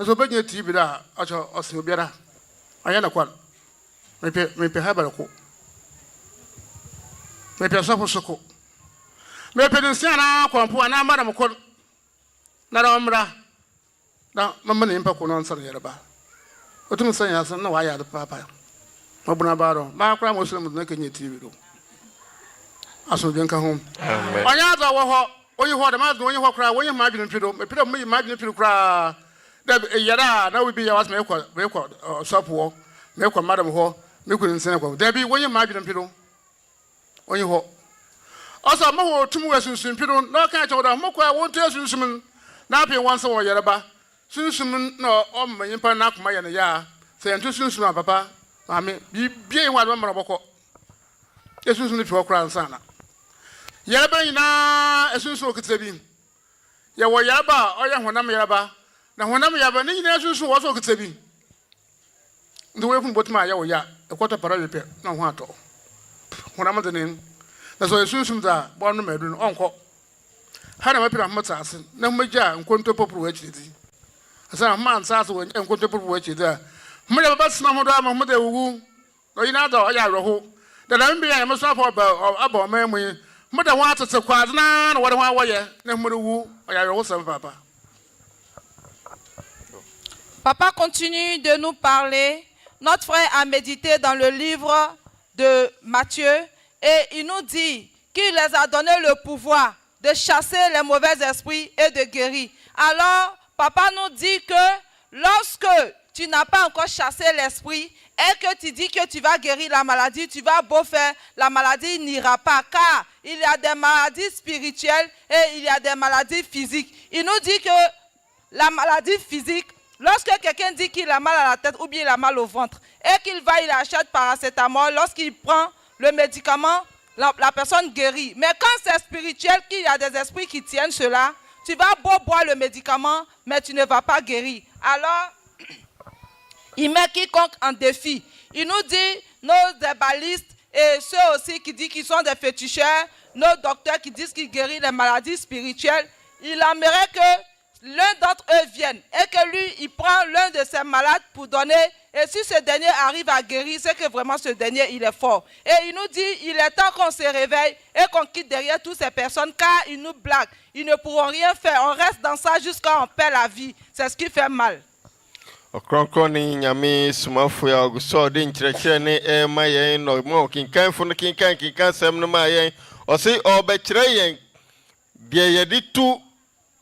so begye tv da acho osin obiara anya na kwal mepe habara ko mepe sofo soko mepe nsia na kwampo na mara mko na romra na mama ne mpa ko no nsare yere ba otum san ya san na wa ya da papa Mabuna baro, Macra Muslim na Kenya TV. Aso Janka home. Oyaza wo oyi ho de ma do oyi ho kra wo imagine pido me pido me imagine pido kra da yara na we be yawas me kwa sopo me kwa madam ho me ku nsen kwa da bi wo imagine pido oyi ho also ma ho tum we sunsun pido na ka cha wo da mo kwa wo ntu sunsun na pe won se wo yara ba sunsun na o manyimpa na akoma ye ne ya se ntu sunsun papa Mami, be one woman of Boko. Yes, we need to crown sana. Yaba na a soon so could say, Yawa Yaba, or Yawanam Yaba. Now, when I'm Yaba, Nina also could say, the way from Botma Yawa, a quarter per repair, no one at all. When I'm the name, that's why soon that born Medun uncle. Had a matter of Matas, no major and quanto popular. asa man sa so enkoto popo wa chida mo de baba sina mo do ama mo de wugu o ina do ya roho da na mbi ya mo so afọ aba o ma mu mo de wa atete kwa na na wo de wa woye na mo de wu o ya roho sam papa. Papa continue de nous parler. Notre frère a médité dans le livre de Matthieu et il nous dit qu'il les a donné le pouvoir de chasser les mauvais esprits et de guérir. Alors, papa nous dit que lorsque tu n'as pas encore chassé l'esprit et que tu dis que tu vas guérir la maladie, tu vas beau faire, la maladie n'ira pas, car il y a des maladies spirituelles et il y a des maladies physiques. Il nous dit que la maladie physique, lorsque quelqu'un dit qu'il a mal à la tête ou bien il a mal au ventre et qu'il va, il achète paracétamol, lorsqu'il prend le médicament, la personne guérit. Mais quand c'est spirituel, qu'il y a des esprits qui tiennent cela, tu vas beau boire le médicament, mais tu ne vas pas guérir. Alors, il met quiconque en défi. Il nous dit, nos débalistes et ceux aussi qui disent qu'ils sont des féticheurs, nos docteurs qui disent qu'ils guérissent les maladies spirituelles, il aimerait que l'un d'entre eux vienne et que lui, il prend l'un de ses malades pour donner. Et si ce dernier arrive à guérir, c'est que vraiment ce dernier, il est fort. Et il nous dit, il est temps qu'on se réveille et qu'on quitte derrière toutes ces personnes car ils nous blaguent. Ils ne pourront rien faire. On reste dans ça jusqu'à on perd la vie. C'est ce qui fait mal. Ɔkrɔnkrɔnyi Nyame Somafo ya oguso de nkyerɛkyerɛ ne ma yɛn no mo kinkan fo no kinkan sɛm no ma yɛn ɔse ɔbɛkyerɛ yɛn deɛ yɛde tu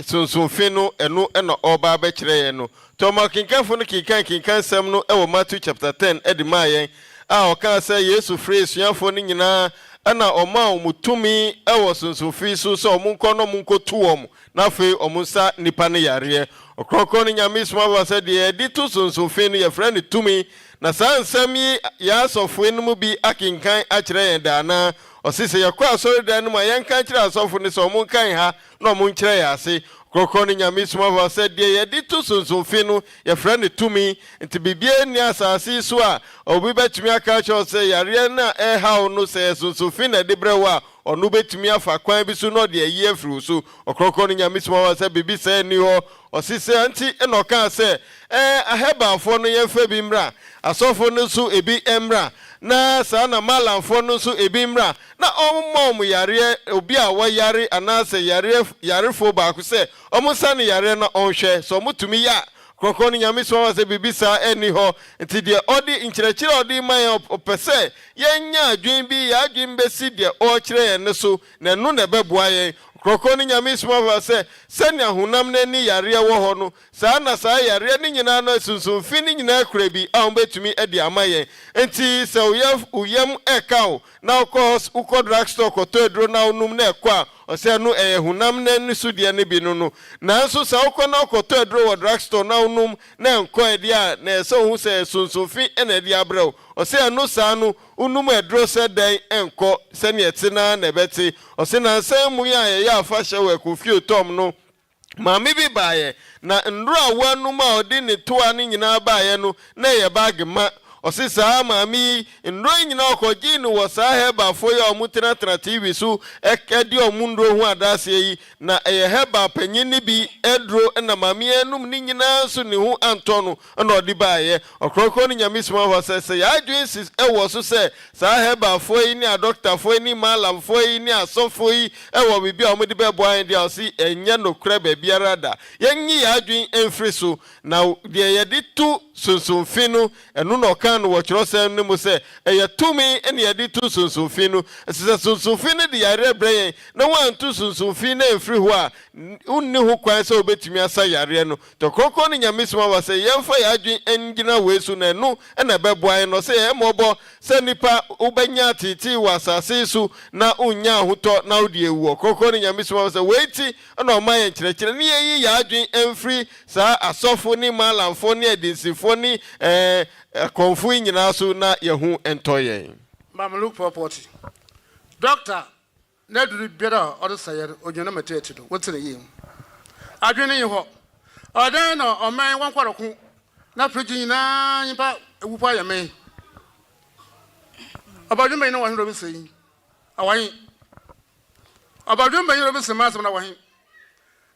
sunsumfi no ɛno ɛna ɔba bɛkyerɛ yɛn no tɔma kinkan fo no kinkan sɛm no ɛwɔ Matthew chapter 10 ɛde ma yɛn a ɔka sɛ Yesu frɛ suafo no nyinaa ɛna ɔma omutumi ɛwɔ sunsumfi so sɛ ɔmonkɔ no monkotu wɔm na afei ɔmonsa nipa no yareɛ Ɔkrɔnkrɔnyi Nyame Somafo sɛ deɛ yɛde to sunsumfi no yɛfrɛ no tumi na saa nsɛm yi yɛasɔfo no mu bi akenkan akyerɛ yɛn daana ɔse sɛ yɛkɔ asɔredan no mu a yɛnka kyerɛ asɔfo no sɛ ɔmonkan ha na ɔmonkyerɛ yɛ ase Ɔkrɔnkrɔnyi Nyame Somafo sɛ deɛ yɛde to sunsumfi no yɛfrɛ no tumi nti biribiara nni asase so a obi bɛtumi aka kyerɛ sɛ yareɛ no a ɛhaw no sɛ sunsumfi na ɛde brɛ wo a ɔno bɛtumi afa kwan bi so na ɔde ayi afiri so Ɔkrɔnkrɔnyi Nyame Somafo sɛ biribi sɛ ni hɔ ɔsi sɛ nti ɛna ɔka sɛ ahɛbaafo no yɛmfa bi mmra asɔfo no so ebi mmra na saa na malamfo no so ebi mmra na ɔmma yareɛ obi a wɔyare anaasɛ yarefo baako sɛ ɔmo sa ne yareɛ na ɔnhwɛ sɛ ɔmo tumi yɛ Ɔkrɔnkrɔnyi Nyame Somafo sɛ biribi saa ɛni hɔ nti deɛ ɔde nkyerɛkyerɛ ɔde ma yɛn ɔpɛ sɛ yɛnya adwen bi yɛ adwen bɛsi deɛ ɔkyerɛ yɛn ne so na ɛno na ɛbɛboa yɛn Ɔkrɔnkrɔnyi Nyame Somafo sɛ sɛnea honam n'ani yareɛ wɔ hɔ no saa na saa yareɛ ne nyinaa no sunsumfi ne nyinaa kura bi a wɔbɛtumi de ama yɛn nti sɛ uyam ɛka wo na wokɔ drugstore kɔtɔ aduro na wonum na ɛkɔ a ɔsɛ no ɛyɛ honam n'ani so deɛ ne bi no nanso sɛ wokɔ na wokɔtɔ aduro wɔ drugstore na wonum na ɛnkɔ ɛdeɛ a na ɛsɛ wohu sɛ sunsumfi ɛna ɛde abrɛ wo ɔsɛ ɛno saa no unum aduro sɛ dɛn ɛnkɔ sɛnea ɛte na ɛbɛte ɔsɛ nansan mu yi a yɛyɛ afa hyɛ wɔ akofio tɔm no maame bi baayɛ na nduro a wɔanum a ɔde ne toa no nyinaa baayɛ no na ɛyɛ baage ma ɔsi saa maame yi nduro nyinaa ɔkɔgye no wɔ saa hɛbaafo yi a ɔmo tenatena TV so ɛdi ɔmo nduro ho adaseɛ yi na ɛyɛ hɛba panyin ne bi ɛduro ɛna maame enum ne nyinaa nso ne ho antɔ no ɛna ɔde baayɛ Ɔkrɔnkrɔnyi Nyame Somafo sɛ yɛadwen si ɛwɔ so sɛ saa hɛbaafo yi ne adɔktafo yi ne malamfo yi ne asɔfo yi ɛwɔ biribi a ɔmo de bɛboa yɛn deɛ ɔsi ɛnyɛ nokora baabiara da yɛnyi yɛadwen ɛmfiri so na deɛ yɛde to sunsumfi no ɛno na ɔka no wɔkyerɛsɛm no mu sɛ ɛyɛ tumi ɛne yɛde to sunsumfi no ɛsɛ sunsumfi no de yare brɛ yɛn na wɔanto sunsumfi no ɛmfiri hɔ a wonni ho kwan sɛ wobɛtumi asa yareɛ no tɔ Ɔkrɔnkrɔnyi Nyame Somafo sɛ yɛmfa yɛadwen ɛngyina wei so na ɛno ɛna ɛbɛboa yɛn no sɛ yɛmmɔbɔ sɛ nipa wobɛnya atetee wɔ asase so na wonnya ahotɔ na wode awu Ɔkrɔnkrɔnyi Nyame Somafo sɛ wei ti ɛna ɔma yɛn kyerɛkyerɛ ne yɛyi yɛadwen ɛmfiri saa asɔfo ne malamfo ne adinsifo ne akɔmfo yi nyinaa so na yɛho ɛntɔ yɛn Mama Luke 4:40 Doctor na duru biara ɔde sayɛ onyana matete do wotene yie adwene yi hɔ ɔdan na ɔman wankwaroko na pregi nyinaa nyimpa ewupa yɛme ɔbadwemba yi na wɔhe robi sɛyi awahe ɔbadwemba yi robi sɛma asɛm na wɔhe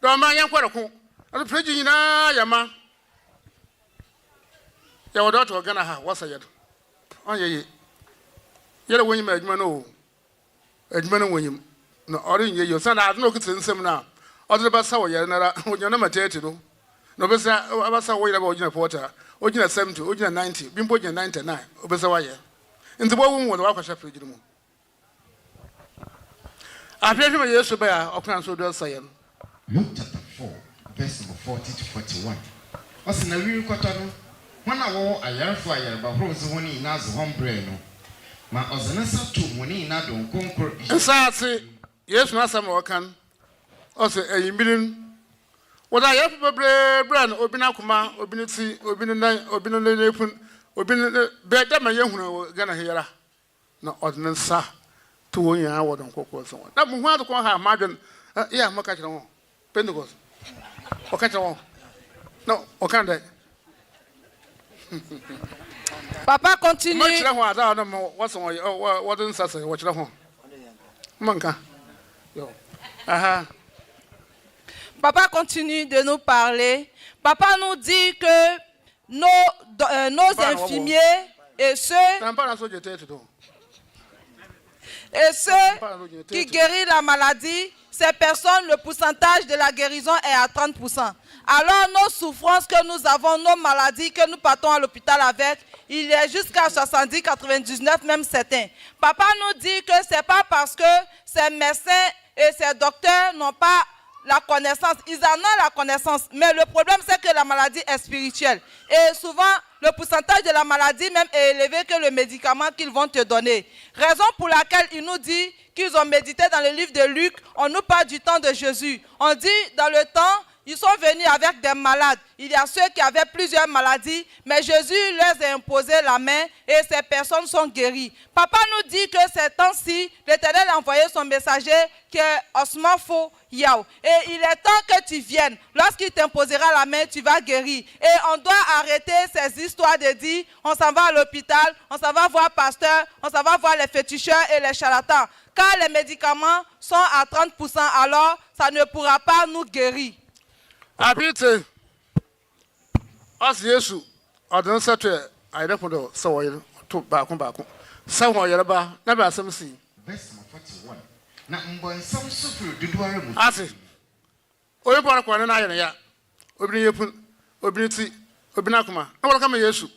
da ɔman yankwaroko na pregi nyinaa yɛma Ya wada to Ghana ha wasa yed. On ye. Yele wonyi ma adwuma no. Adwuma no wonyim. No ori nye yo sana no kitin nsem na. Odre ba sa wo yere na onya na matete no. No besa abasa wo yere ba ogina porter. Ogina 70, ogina 90, bimbo ogina 99. Obesa wa ye. Nti bo wo wo wa kwasha fridge mu. Afehwe me Yesu ba ya okran so do saye no. Luke chapter 4 verse number 40 to 41. What's in the real cotton? When I wore a year for a year, but Rose when he knows home brain. My Ozanasa too, when he not don't conquer. And say, yes, Master Morgan. Also, a million. What I have brand, Obinakuma, Obinity, Obinity, Obin, better my young gonna hear. No ordinance, sir. 2 years, I wouldn't cook or so on. That one to call her, Madam. Yeah, Macatron. Pentecost. Okay, no, okay. Papa continue. Papa continue de nous parler. Papa nous dit que nos infirmiers et ceux qui guérissent la maladie, ces personnes, le pourcentage de la guérison est à 30%. Alors nos souffrances que nous avons, nos maladies que nous partons à l'hôpital avec, il est jusqu'à 70, 99, même certains. Papa nous dit que ce n'est pas parce que ces médecins et ces docteurs n'ont pas la connaissance. Ils en ont la connaissance, mais le problème c'est que la maladie est spirituelle. Et souvent, le pourcentage de la maladie même est élevé que le médicament qu'ils vont te donner. Raison pour laquelle il nous dit qu'ils ont médité dans le livre de Luc, on nous parle du temps de Jésus. On dit dans le temps, ils sont venus avec des malades. Il y a ceux qui avaient plusieurs maladies, mais Jésus leur a imposé la main et ces personnes sont guéries. Papa nous dit que ces temps-ci, l'Éternel a envoyé son messager qui est Somafo, Yawoh. Et il est temps que tu viennes. Lorsqu'il t'imposera la main, tu vas guérir. Et on doit arrêter ces histoires de dire, on s'en va à l'hôpital, on s'en va voir pasteur, on s'en va voir les féticheurs et les charlatans. Car les médicaments sont à 30%, alors ça ne pourra pas nous guérir. Habite as Yesu, I don't set I don't know, so I took back. Somewhere Yaraba, never some see. Verse 41. Now, some super did worry. I say, Oya Parakwan and I, ya, Obinity, Obinakuma, no one come Yesu.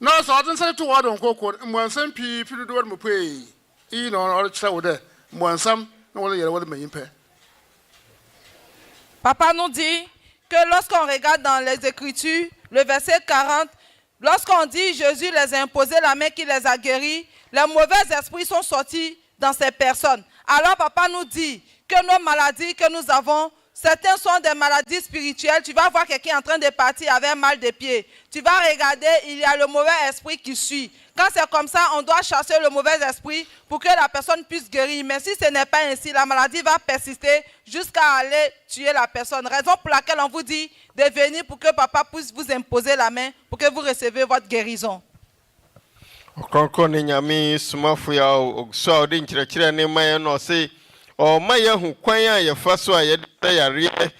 No, so I don't say to water on cocoa, and one some people do what pay. You know, all the child there, one some, no one yet what may impair. Papa nous dit que lorsqu'on regarde dans les Écritures, le verset 40, lorsqu'on dit Jésus les a imposé la main qui les a guéris, les mauvais esprits sont sortis dans ces personnes. Alors papa nous dit que nos maladies que nous avons, certaines sont des maladies spirituelles. Tu vas voir quelqu'un en train de partir avec un mal de pied. Tu vas regarder, il y a le mauvais esprit qui suit. Quand c'est comme ça, on doit chasser le mauvais esprit pour que la personne puisse guérir. Mais si ce n'est pas ainsi, la maladie va persister jusqu'à aller tuer la personne. Raison pour laquelle on vous dit de venir pour que papa puisse vous imposer la main pour que vous recevez votre guérison. Ɔkrɔnkrɔnyi Nyame Somafo Yawoh so a ɔde nkyerɛkyerɛ ne ma yɛ no ɔse ɔma yɛhu kwan a yɛfa so a yɛde yareɛ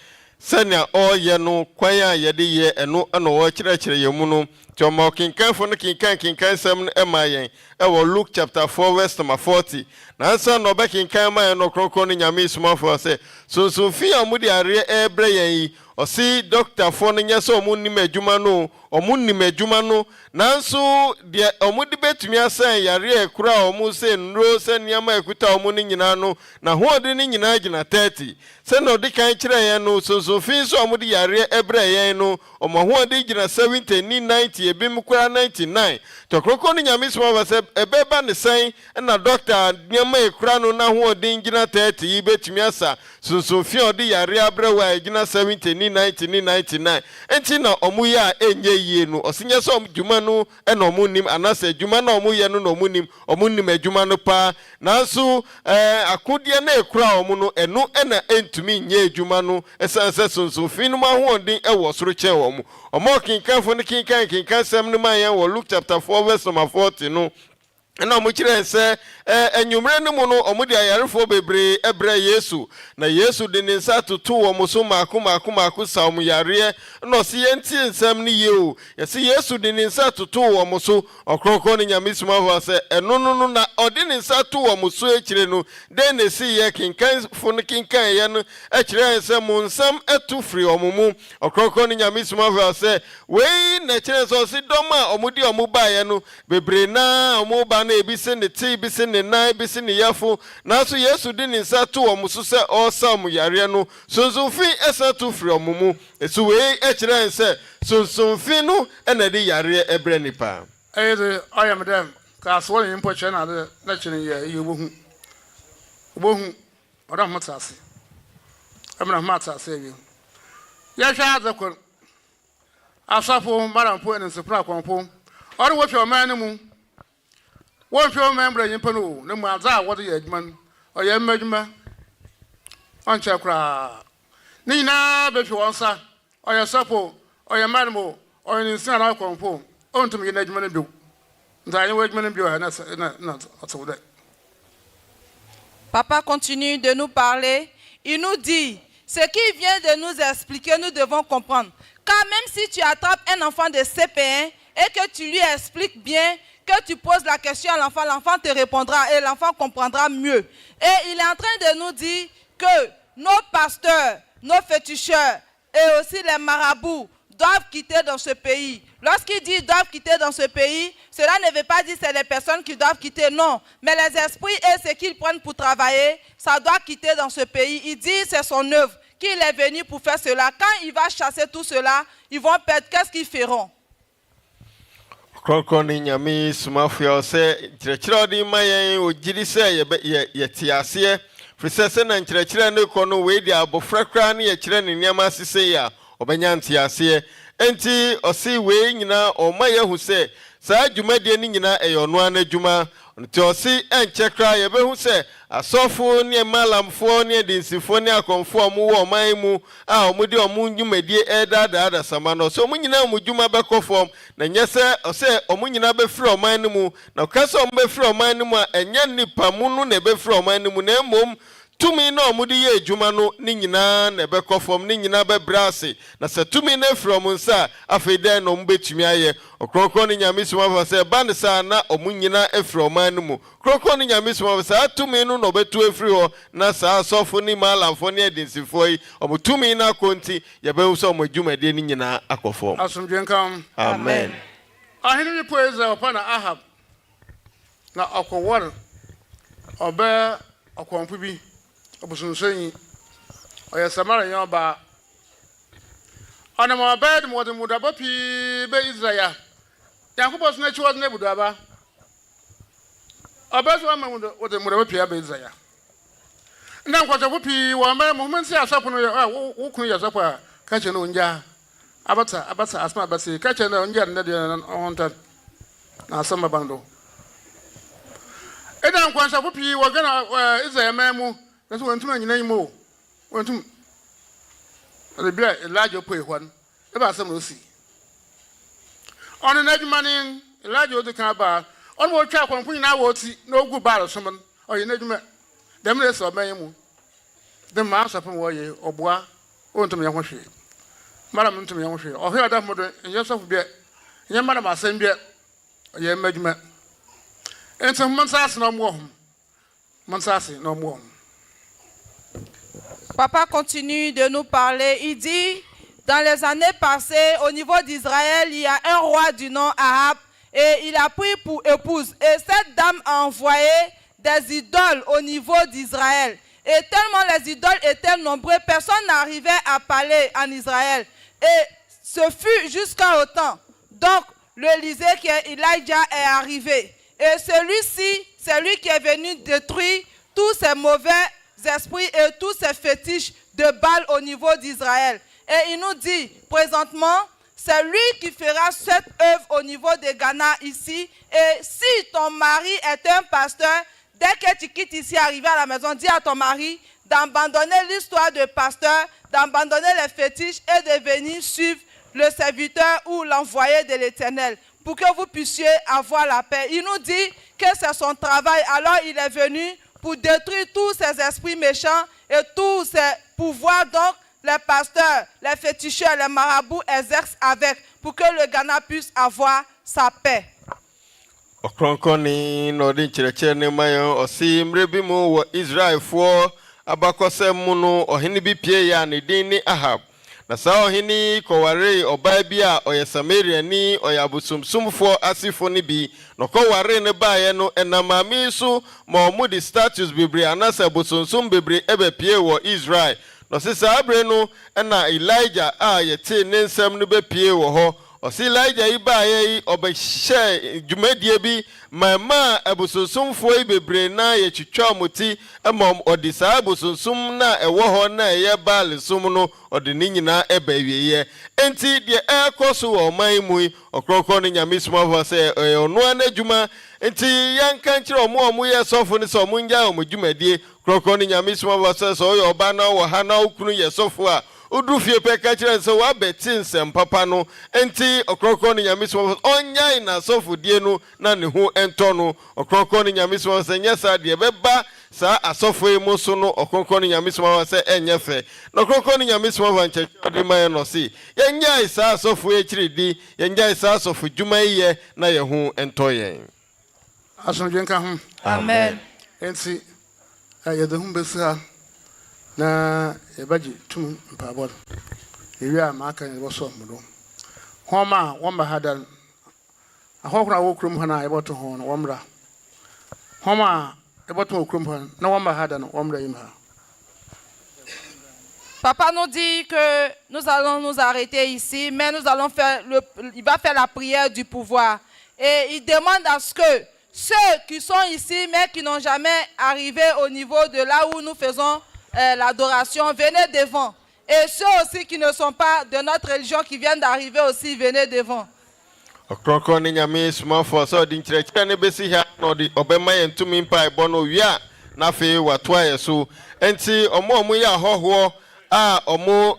sɛnea ɔyɛ no kwan a yɛde yɛ ɛno ɛna ɔkyerɛkyerɛ yɛn mu no nti ɔma ɔkenkanfo no kenkan sɛm no ɛma yɛn ɛwɔ Luke chapter 4 verse number 40 nansa na ɔbɛkenkan ma yɛn no Ɔkrɔnkrɔnyi Nyame Somafo sɛ sonsomfi a ɔmo de yareɛ ɛbrɛ yɛn yi ɔsi doctorfoɔ no nyɛ sɛ ɔmo nim adwuma no ɔmo nim adwuma no nanso deɛ ɔmo de betumi asan yare ekura ɔmo sɛ nnuro sɛ nneɛma ekuta ɔmo no nyinaa no na hoɔde no nyinaa gyina 30 sɛ na ɔde kan kyerɛ yɛn no sonsomfi so ɔmo de yare ɛbrɛ yɛn no ɔmo hoɔde gyina 70 ni 90 ebi mu kura 99 tɔkrɔkɔ no Nyame Somafo sɛ ɛbɛba ne sɛn na doctor nneɛma ekura no na hoɔde gyina 30 yi betumi asa sonsomfi ɔde yare abrɛ wɔ gyina 70 ni 90 ni 99 enti na ɔmo yɛ a enye yie no ɔsinya sɛ ɔmo dwuma no ɛna ɔmo nim anase dwuma na ɔmo yɛ no na ɔmo nim adwuma no pa nanso akodeɛ na ekura ɔmo no ɛno ɛna entumi nye adwuma no ɛsan sɛ sonsomfi no ahoɔden ɛwɔ soro kyɛn ɔmo kenkanfo no kenkan sɛm no ma yɛn wɔ Luke chapter 4 verse number 40 no ɛna ɔmo kyerɛ sɛ enyumre no mu no omudi ayarefo bebre ebre Yesu na Yesu de ne nsa toto wo muso maako sa om yare no se yenti nsam ne ye o yesi Yesu de ne nsa toto wo muso Ɔkrɔnkrɔnyi Nyame Somafo se eno no na ɔde ne nsa to wo muso ekire no de ne si ye kinkan fo no kinkan ye no ekire nsam mu nsam etu firi omumu Ɔkrɔnkrɔnyi Nyame Somafo se wei na ekire so si doma omudi omuba ye no bebre na omuba na ebise ne ti ebise ne na ebise ne yafo na so Yesu de ne nsa to wo muso se osam yare no sonsunfi esa to firi omumu esu wei ekire nse sonsunfi no ena de yare ebre nipa Eze ayam dem ka so yin po che na de na chine ye obohu ora motase amna matase ye ya sha za ko asafo marampo en sepra kwonpo ora wo hwe oman mu wo hwe oman bra yin pano ne mu aza wo de ye adwuma o ye madwuma on che kra ni na be hwe wonsa o ye sapo o ye manmo o ye nsin ara kwonpo ontum ye na adwuma ne do nza ye wo adwuma ne bi o na atwo. Papa continue de nous parler. Il nous dit, ce qu'il vient de nous expliquer, nous devons comprendre. Car même si tu attrapes un enfant de CP1 et que tu lui expliques bien, que tu poses la question à l'enfant, l'enfant te répondra et l'enfant comprendra mieux. Et il est en train de nous dire que nos pasteurs, nos féticheurs et aussi les marabouts doivent quitter dans ce pays. Lorsqu'il dit doivent quitter dans ce pays, cela ne veut pas dire que c'est les personnes qui doivent quitter, non. Mais les esprits et ce qu'ils prennent pour travailler, ça doit quitter dans ce pays. Il dit c'est son œuvre, qu'il est venu pour faire cela. Quand il va chasser tout cela, ils vont perdre. Qu'est-ce qu'ils feront? Ɔkrɔnkrɔnyi Nyame Somafo se kyerɛkyerɛ odi mayen ogiri se ye tiase frisese na kyerɛkyerɛ ne kɔ no we di abofrakra ne ye kyerɛ ne niam asese ya obenya ntiase enti osi we nyina o maye hu se saa dwumadie ni nyina eyono ana dwuma nti osi enchekra ye be hu se asofo ne malamfo ne dinsifo ne akonfo omu wo man mu a omudi omu dwumadie edada sama no so omu nyina omu dwuma be kofom na nyese ose omu nyina be firi oman no mu na kasa omu be firi oman no mu a enya nipa mu no ne be firi oman no mu na emom tumi na omudi ye adwuma no ni nyina na be kofom ni nyina be brase na se tumi na from nsa afeden no mbetumi aye Ɔkrɔnkrɔnyi Nyame Somafo se ban sa na omu nyina efiri oman no mu Ɔkrɔnkrɔnyi Nyame Somafo se tumi no no betu efiri ho na sa asofo ni malamfo ne edinsifo yi omu tumi na konti ye be so omu adwumade ni nyina akofom Asomdwen kam. Amen. Ahinu ni poeze opana Ahab na akowor obe akwonfu bi obusunsenyi oya samara yoba ona ma bed mo de mudaba pi be Israel Yakobo so na chi wona budaba obeso ma mo de mudaba pi be Israel ndan kwacho pi wo ma mo man si asapo no wo kun ya sapo a ka che no nja abata asma abase ka che no nja na de onta na asama bando edan kwacho pi wo gana Israel ma mu that's one too many more. One too. The black Elijah pay one. About some will see. On an edge money, Elijah the car on what trap on putting out no good battle someone or you need to them less of me. The mass of warrior or bois or to me on she. Madam to me on she. Or hear that mother and yourself be your madam are same yet. Your measurement. And some months no more. Months no more. Papa continue de nous parler. Il dit, dans les années passées, au niveau d'Israël, il y a un roi du nom Ahab et il a pris pour épouse. Et cette dame a envoyé des idoles au niveau d'Israël. Et tellement les idoles étaient nombreuses, personne n'arrivait à parler en Israël. Et ce fut jusqu'à autant. Donc, l'Élysée qui est Elijah est arrivé. Et celui-ci, c'est lui qui est venu détruire tous ces mauvais esprits et tous ces fétiches de Baal au niveau d'Israël. Et il nous dit, présentement, c'est lui qui fera cette œuvre au niveau de Ghana ici. Et si ton mari est un pasteur, dès que tu quittes ici, arriver à la maison, dis à ton mari d'abandonner l'histoire de pasteur, d'abandonner les fétiches et de venir suivre le serviteur ou l'envoyé de l'Éternel pour que vous puissiez avoir la paix. Il nous dit que c'est son travail. Alors il est venu pour détruire tous ces esprits méchants et tous ces pouvoirs. Donc les pasteurs, les féticheurs, les marabouts exercent avec pour que le Ghana puisse avoir sa paix. Ɔkrɔnkrɔnyi na ɔde nkyerɛkyerɛ ne ma yɛn ɔsi mmerɛ bi mu wɔ Israelfoɔ abakɔsɛm mu no ɔhene bi pie yɛ a ne din ne Ahab. Na saa ɔhene kɔware ɔbaa bi a ɔyɛ Samariani ɔyɛ abosomsomfoɔ asifo ne bi na ɔkɔware ne baeɛ no ɛnam maame so ma ɔmo de status bebree anasɛ abosomsom bebree ɛbɛpie wɔ Israel. Na ɔsi saa abere no ɛna Elijah a yɛtee ne nsɛm no bɛpie wɔ hɔ. Ɔsi Elijah yi baeɛ yi ɔbɛhyɛ dwumadie bi ma abosomsomfoɔ yi bebree na yɛtwitwa ɔmo ti ma ɔde saa abosomsom na ɛwɔ hɔ na ɛyɛ Baal som no ɔde ne nyinaa ɛba awieɛ. Enti deɛ ɛkɔ so wɔ ɔman mu yi Ɔkrɔnkrɔn ne Nyame Somafo sɛ ɛyɛ ɔno ana adwuma. Enti yɛnka nkyerɛ ɔmo yɛ sɔfo ne sɛ ɔmo ngya ɔmo dwumadie. Ɔkrɔnkrɔn ne Nyame Somafo sɛ ɔyɛ ɔba na wɔ ha na wokunu yɛ sɔfo a udufie peka kyerɛ sɛ wabɛti nsɛm papa no. Enti Ɔkrɔnkrɔn ne Nyame Somafo ɔnyae na asɔfodie no na ne ho ɛntɔ no. Ɔkrɔnkrɔn ne Nyame Somafo sɛ nyɛ saa deɛ bɛba saa asɔfo yi mu so no Ɔkrɔnkrɔn ne Nyame Somafo sɛ ɛnyɛ fɛ. Na Ɔkrɔnkrɔn ne Nyame Somafo nkyɛkyerɛ de ma yɛn no se yɛnyae saa asɔfo yi akyiri di yɛnyae saa asɔfo dwuma yi yɛ na yɛn ho ɛntɔ yɛn. Asomdwe nka ho. Amen. Enti yɛde ho bɛsi ha na yɛbɛgye tum mpaabɔ. Ewie a maaka yɛbɛsɔ mo do. Homa wɔmba ha da ahɔhoro a wɔkurom ha na yɛbɛto ho no wɔmmra. Homa yɛbɛto wɔkurom ha na wɔmba ha da no wɔmmra yim ha. Papa nous dit que nous allons nous arrêter ici, mais nous allons il va faire la prière du pouvoir. Et il demande à ce que ceux qui sont ici, mais qui n'ont jamais arrivé au niveau de là où nous faisons l'adoration, venez devant. Et ceux aussi qui ne sont pas de notre religion, qui viennent d'arriver aussi, venez devant. Ɔkrɔnkrɔn ne Nyame Somafo sɛ ɔde nkyerɛkyerɛ ne bɛsi ha na ɔde ɔbɛma yɛn tumi mpaebɔ no wie a na afei watoa yɛ so. Enti ɔmo yɛ ahɔhoɔ a ɔmo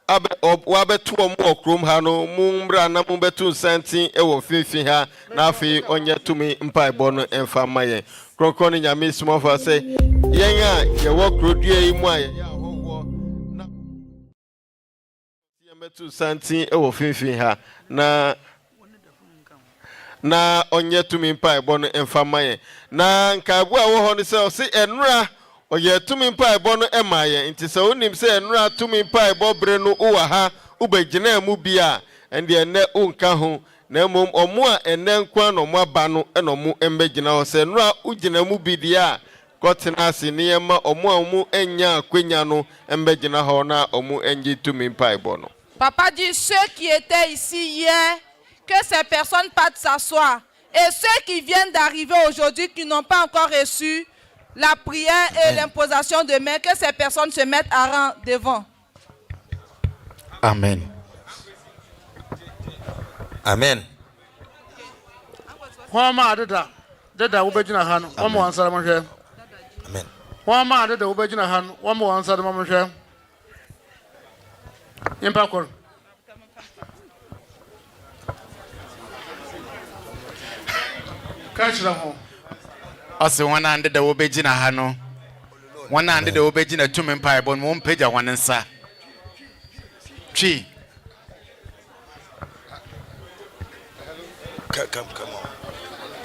wabɛto ɔmo wɔ kurom ha no mu mbra na mo bɛto nsanten ɛwɔ mfimfini ha na afei ɔnyɛ tumi mpaebɔ no ɛmfa ma yɛn. Ɔkrɔnkrɔn ne Nyame Somafo sɛ yɛn a yɛwɔ kurodua yi mu a yɛyɛ ahɔhoɔ na yɛmɛto nsanten ɛwɔ mfimfini ha na onye tumi mpaebɔ no ɛmfa ma yɛn. Na nkaabu a wɔ hɔ no sɛ ɔse ɛnora ɔyɛ tumi mpaebɔ no ɛma yɛn. Nti sɛ wonim sɛ ɛnora tumi mpaebɔ bere no wowɔ ha wobɛgyina mu bi a ɛndeɛ ɛnɛ wonka ho na mmom ɔmo a ɛnɛ nkwa na ɔmo aba no ɛna ɔmo ɛmbɛgyina hɔ. Sɛ ɛnora wogyina mu bi deɛ a kɔtena ase ne yɛma ɔmo a ɔmo ɛnya akwanya no ɛmbɛgyina hɔ na ɔmo ɛngye tumi mpaebɔ no. Papa dit ceux qui étaient ici hier, que ces personnes partent s'asseoir. Et ceux qui viennent d'arriver aujourd'hui, qui n'ont pas encore reçu la prière et l'imposition de main, que ces personnes se mettent à rang devant. Amen. Amen. Homa deda wobɛgyina ha no wɔma wansara mo hwɛ. Amen. Homa deda wobɛgyina ha no wɔma wansara mo hwɛ. Nyimpa kor. Kachira ho. Ɔse wɔn a ndeda wɔbɛgyina ha no wɔn a ndeda wɔbɛgyina tumi mpaebɔ no wɔn mpagya wɔn nsa. Twi. Come on.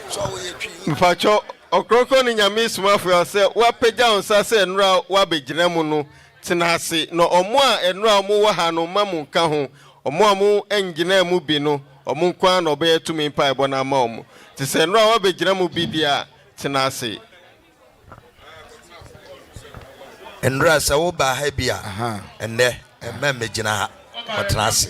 So we Mpacho Ɔkrɔnkrɔn ne Nyame Somafo sɛ wapagya wɔn nsa sɛ ɛnora wabɛgyina mu no tena ase na ɔmo a ɛnora ɔmo wɔ ha no ma mo nka ho ɔmo a mo ɛngyina mu bi no ɔmo nkwa na ɔbɛyɛ tumi mpaebɔ na ama ɔmo. Ti sɛ ɛnora wabɛgyina mu bi di a tena ase. ɛnora sɛ woba ha bi a ɛnɛ ɛmɛ mɛgyina ha ɔtena ase.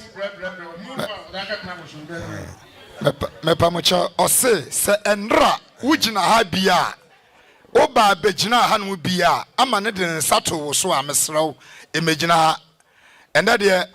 Mepa mocha ɔse sɛ ɛnra wogyina ha bi a woba bɛgyina ha no bi a ama ne de nsa to wo so a mesrɛw emegyina ha ɛnɛ deɛ